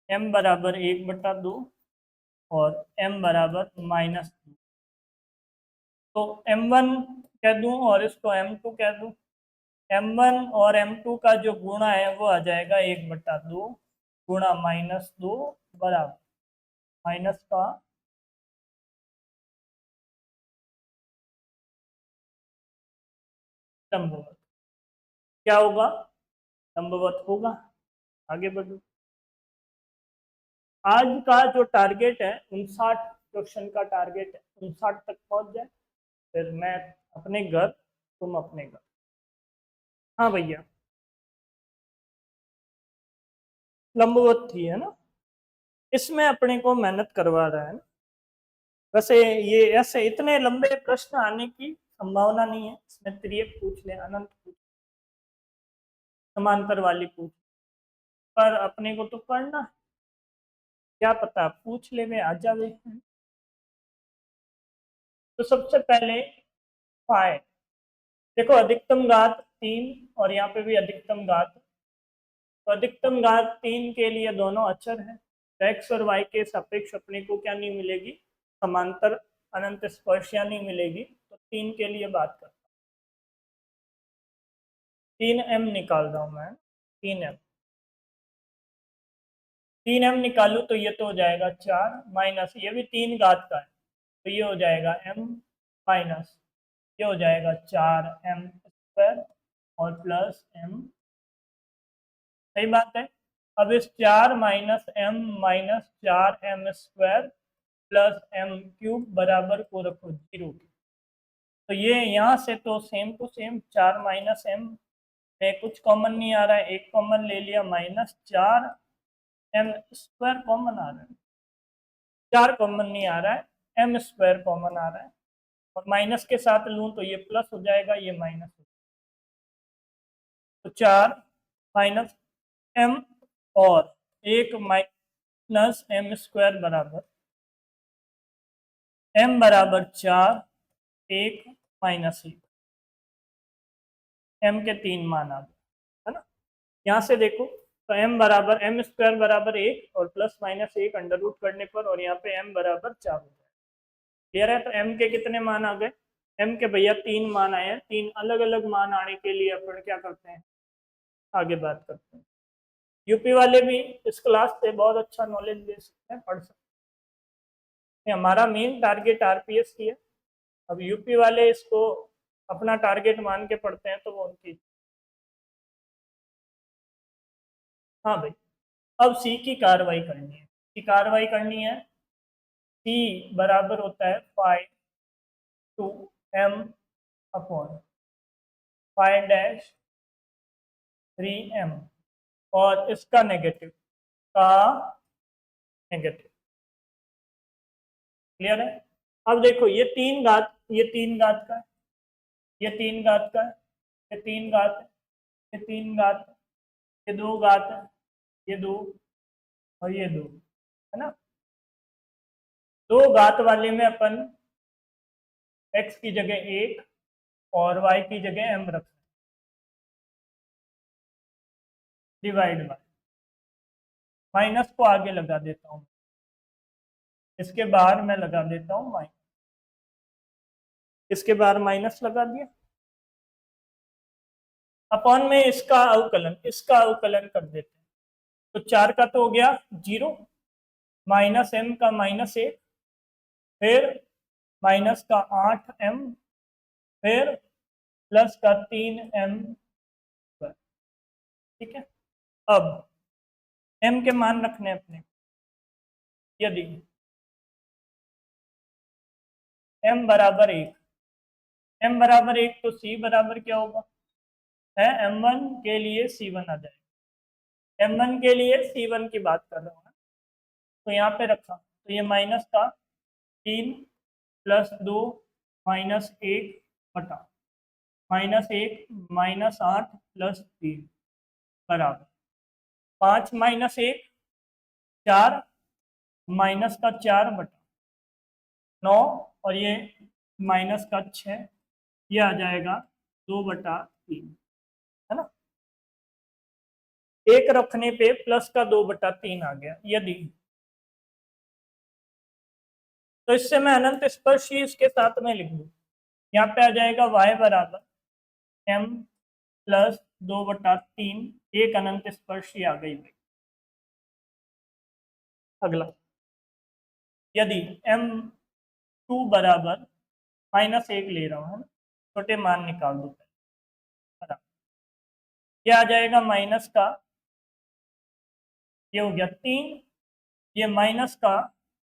m बराबर 1/2 और m बराबर -2। तो m1 कह दूं और इसको m2 कह दूं, m1 और m2 का जो गुणा है वो आ जाएगा 1/2 गुणा -2 बराबर माइनस का लंबवत। क्या होगा, लंबवत होगा। आगे बढ़ो। आज का जो टारगेट है 59 क्वेश्चन का टारगेट है, 59 तक पहुंच जाए, फिर मैं अपने घर, तुम अपने घर। हाँ भैया, लंबवत थी है ना, इसमें अपने को मेहनत करवा रहा है ना। वैसे ये ऐसे इतने लंबे प्रश्न आने की संभावना नहीं है, इसमें त्रियक पूछ ले, अनंत पूछ, समांतर वाली पूछ, पर अपने को तो पढ़ना है, क्या पता पूछ ले में आ जावे। तो सबसे पहले फाइ, देखो अधिकतम घात 3 और यहाँ पे भी अधिकतम घात, तो अधिकतम घात 3 के लिए दोनों अचर हैं, तो एक्स और वाई के सापेक्ष अपने को क्या नहीं मिलेगी, समांतर अनंत स्पर्शिया नहीं मिलेगी। तो 3 के लिए बात करता हूँ, 3m निकाल रहा हूँ मैं, 3m 3m निकालू तो ये तो हो जाएगा 4 माइनस ये भी 3 घात का है तो ये हो जाएगा m माइनस ये हो जाएगा 4m² और प्लस m। सही बात है। अब इस 4 minus m minus 4m² plus m³ बराबर को रखो 0 के। तो ये यहाँ से तो same to same 4 minus m में कुछ कॉमन नहीं आ रहा है, एक कॉमन ले लिया माइनस 4m² कॉमन आ रहा है, 4 कॉमन नहीं आ रहा है m² कॉमन आ रहा है और माइनस के साथ लूँ तो ये प्लस हो जाएगा ये माइनस हो जाएगा। तो 4 माइनस m और 1 माइनस m² बराबर m बराबर 4 1 माइनस 1 m के 3 मान आ गए है ना। यहाँ से देखो तो m बराबर m² बराबर 1 और प्लस माइनस 1 अंडर रूट करने पर और यहाँ पे m बराबर 4 हो जाएगा। क्लियर है। तो m के कितने मान आ गए, m के भैया 3 मान आए हैं। 3 अलग अलग मान आने के लिए अपन क्या करते हैं, आगे बात करते हैं। यूपी वाले भी इस क्लास से बहुत अच्छा नॉलेज ले सकते हैं, पढ़ सकते हैं। हमारा मेन टारगेट आरपीएस की है। अब यूपी वाले इसको अपना टारगेट मान के पढ़ते हैं तो वो उनकी। हाँ भाई, अब सी की कार्रवाई करनी है। की कार्रवाई करनी है, सी बराबर होता है 5 2m अपॉन 5-3m और इसका नेगेटिव का नेगेटिव। क्लियर है। अब देखो ये 3 घात, ये 3 घात का है, ये 3 घात का है, ये 3 घात है, ये 3 घात है, ये 2 घात है, ये 2 और ये 2 है ना। 2 घात वाले में अपन x की जगह 1 और y की जगह m रख डिवाइड बाय माइनस को आगे लगा देता हूँ, इसके बाहर मैं लगा देता हूँ माइनस, इसके बाहर माइनस लगा दिया। अपॉन में इसका अवकलन कर देते हैं। तो 4 का तो हो गया 0 माइनस m का माइनस 1 फिर माइनस का 8m फिर प्लस का 3m। ठीक है। अब m के मान रखने अपने, यदि m बराबर 1, m बराबर 1 तो c बराबर क्या होगा है, m1 के लिए c1 आ जाएगा। m1 के लिए c1 की बात कर रहा हूँ तो यहाँ पे रखा तो ये माइनस का 3 प्लस 2 माइनस 1 बटा माइनस 1 माइनस 8 प्लस 3 बराबर 5 माइनस 1 4 माइनस का 4 बटा 9 और ये माइनस का 6, ये आ जाएगा 2/3 है ना। एक रखने पे प्लस का 2/3 आ गया। यदि तो इससे मैं अनंत स्पर्शी इसके साथ में लिख दूँ, यहाँ पे आ जाएगा y बराबर m प्लस 2/3 एक अनंत स्पर्शी आ गई भाई। अगला, यदि m2 बराबर -1 ले रहा हूँ है ना, छोटे मान निकाल दो बराबर, ये आ जाएगा माइनस का, ये हो गया 3, ये माइनस का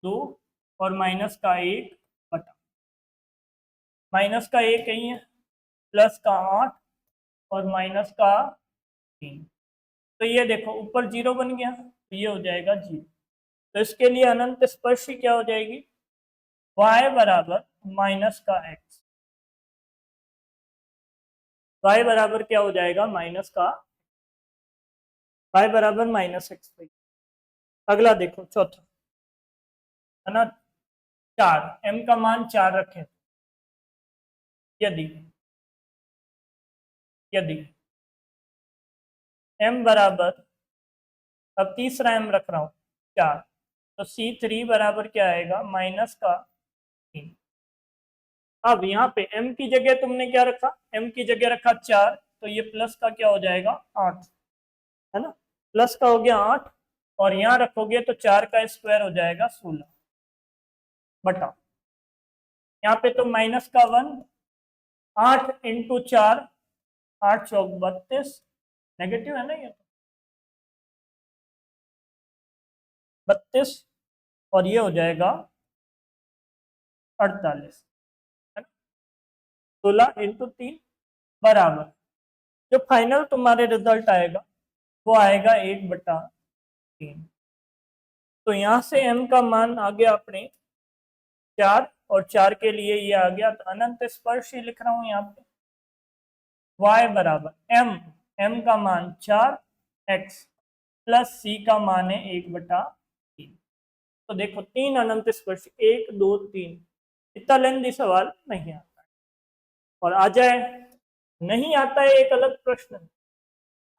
2 और माइनस का 1 बटा माइनस का 1 यही है प्लस का 8 और माइनस का 3। तो ये देखो ऊपर 0 बन गया तो ये हो जाएगा 0। तो इसके लिए अनंत स्पर्शी क्या हो जाएगी, y बराबर माइनस का x, y बराबर क्या हो जाएगा माइनस का, y बराबर -x। अगला देखो चौथा है ना, 4 m का मान 4 रखें, यदि यदि m बराबर, अब तीसरा m रख रहा हूं 4, तो C3 बराबर क्या आएगा माइनस का 3। अब यहाँ पे m की जगह तुमने क्या रखा, m की जगह रखा 4 तो ये प्लस का क्या हो जाएगा 8 है ना, प्लस का हो गया 8 और यहाँ रखोगे तो 4 का स्क्वायर हो जाएगा 16 बटा, यहाँ पे तो माइनस का 1, 8 इंटू 4, 8 चौक 32, नेगेटिव है ना ये, 32, और ये हो जाएगा 48, है ना। 16 इंटू 3 बराबर, जो फाइनल तुम्हारे रिजल्ट आएगा वो आएगा 1/3। तो यहाँ से m का मान आ गया अपने 4, और 4 के लिए ये आ गया, तो अनंत स्पर्श ही लिख रहा हूँ यहाँ पे, y बराबर m का मान 4, x प्लस c का मान है 1/3। तो देखो 3 अनंत स्पर्श, 1 2 3, इतना लेंथी सवाल नहीं आता है। और आ जाए, नहीं आता है एक अलग प्रश्न,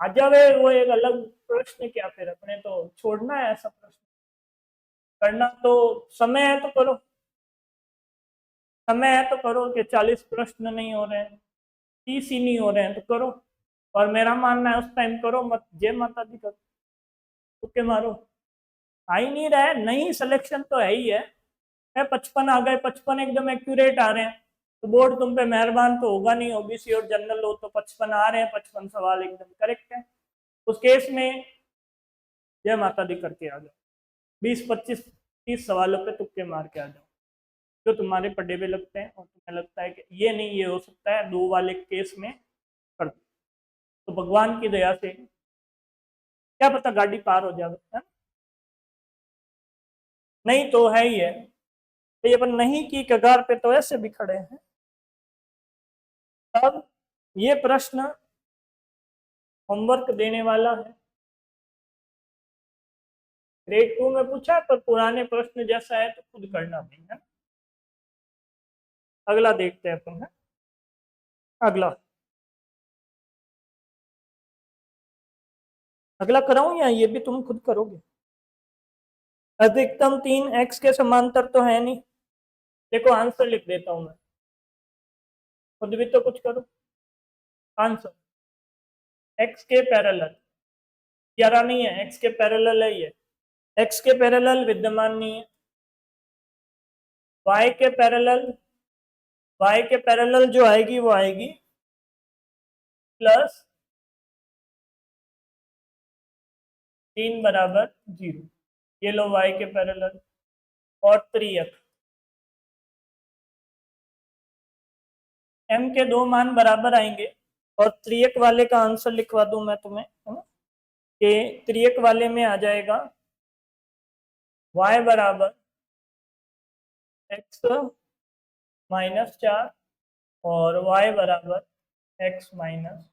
आ जावे वो एक अलग प्रश्न, क्या फिर अपने तो छोड़ना है ऐसा प्रश्न, करना तो समय है तो करो, समय है तो करो, कि 40 प्रश्न नहीं हो रहे हैं, 30 ही नहीं हो रहे हैं तो करो। और मेरा मानना है उस टाइम करो मत, जय माता दी करो, तुक्के मारो, आ ही नहीं रहा है, नहीं सिलेक्शन तो है ही है, 55 आ गए, 55 एकदम एक्यूरेट आ रहे हैं, तो बोर्ड तुम पे मेहरबान तो होगा नहीं, ओबीसी और जनरल हो तो 55 आ रहे हैं, 55 सवाल एकदम करेक्ट है, उस केस में जय माता दी करके आ जाओ, 20 25 30 सवालों पे तुक्के मार के आ जाओ, जो तुम्हारे पढ़े हुए लगते हैं और तुम्हें लगता है कि ये नहीं, ये हो सकता है, 2 वाले केस में कर दो, तो भगवान की दया से क्या पता गाड़ी पार हो जाए, है? नहीं तो है ही है, तो ये अपन नहीं की कगार पे तो ऐसे भी खड़े हैं। अब ये प्रश्न होमवर्क देने वाला है, ग्रेड 2 में पूछा, पर पुराने प्रश्न जैसा है तो खुद करना भी है। अगला देखते हैं अपन, है अगला, अगला कराऊं या ये भी तुम खुद करोगे? अधिकतम 3x के समांतर तो है नहीं, देखो आंसर लिख देता हूं मैं, खुद भी तो कुछ करो। आंसर x के पैरेलल, 11 नहीं है, x के पैरेलल है ये, x के पैरेलल विद्यमान नहीं है, y के पैरेलल, y के पैरेलल जो आएगी वो आएगी प्लस 3 बराबर 0, ये लो y के पैरेलल, और 3x, m के 2 मान बराबर आएंगे, और 3x वाले का आंसर लिखवा दूं मैं तुम्हें, है ना, कि 3x वाले में आ जाएगा y बराबर x माइनस 4, और y बराबर x माइनस,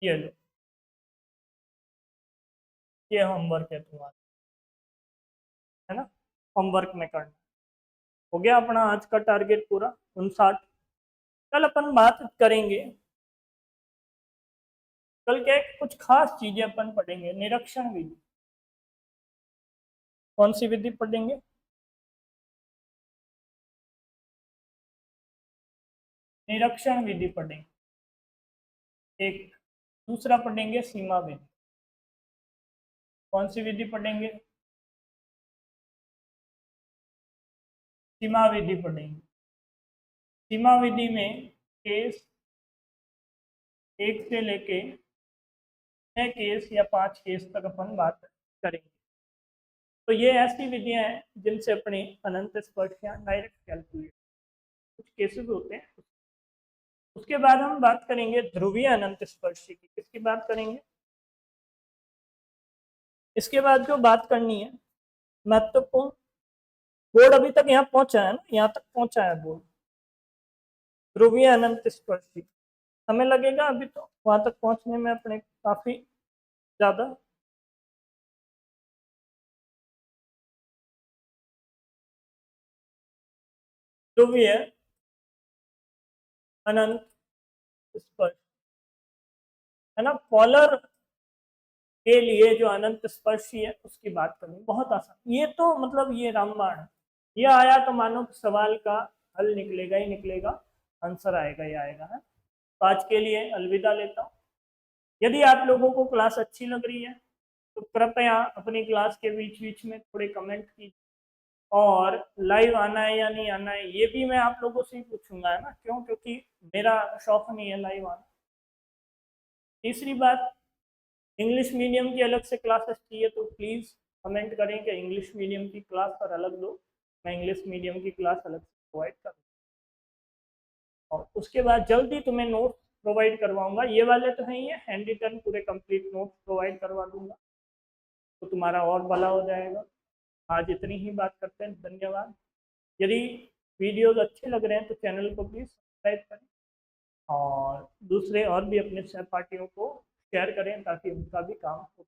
ये लो, ये होमवर्क है तुम्हारा, है ना, होमवर्क में करना। हो गया अपना आज का टारगेट पूरा 59। कल अपन बात करेंगे, कल क्या है, कुछ खास चीजें अपन पढ़ेंगे, निरीक्षण विधि। कौन सी विधि पढ़ेंगे? निरीक्षण विधि पढ़ेंगे एक, दूसरा पढ़ेंगे सीमा विधि। कौन सी विधि पढ़ेंगे? सीमा विधि पढ़ेंगे। सीमा विधि में केस 1 से लेके 6 केस या 5 केस तक अपन बात करेंगे। तो ये ऐसी विधियां हैं जिनसे अपनी अनंत स्पर्शियां डायरेक्ट कैलकुलेट, कुछ केसेस होते हैं। उसके बाद हम बात करेंगे ध्रुवीय अनंत स्पर्शी की। किसकी बात करेंगे? इसके बाद जो बात करनी है महत्वपूर्ण, बोर्ड अभी तक यहाँ पहुंचा है ना, यहाँ तक पहुंचा है बोर्ड, ध्रुवीय अनंत स्पर्शी, समय लगेगा अभी तो वहां तक पहुंचने में अपने काफी ज्यादा। ध्रुवीय अनंत स्पर्श, है ना, पोलर के लिए जो अनंत स्पर्शी है उसकी बात करें, बहुत आसान, ये तो मतलब ये रामबाण है, ये आया तो मानो सवाल का हल निकलेगा ही निकलेगा, आंसर आएगा ही आएगा, है। तो आज के लिए अलविदा लेता हूँ। यदि आप लोगों को क्लास अच्छी लग रही है तो कृपया अपनी क्लास के बीच बीच में थोड़े कमेंट कीजिए, और लाइव आना है या नहीं आना है ये भी मैं आप लोगों से ही पूछूंगा, है ना, क्यों, क्योंकि मेरा शौक नहीं है लाइव आना। तीसरी बात, इंग्लिश मीडियम की अलग से क्लासेस चाहिए तो प्लीज़ कमेंट करें कि इंग्लिश मीडियम की क्लास पर अलग दो, मैं इंग्लिश मीडियम की क्लास अलग से प्रोवाइड करूँ। और उसके बाद जल्दी तुम्हें नोट्स प्रोवाइड करवाऊंगा, ये वाले तो हैं ही है, हैंड रिटन पूरे कंप्लीट नोट्स प्रोवाइड करवा दूंगा, तो तुम्हारा और भला हो जाएगा। आज इतनी ही बात करते हैं, धन्यवाद। यदि वीडियोज अच्छे लग रहे हैं तो चैनल को प्लीज़ सब्सक्राइब करें, और दूसरे और भी अपने सहपाठियों को शेयर करें ताकि उनका भी काम हो।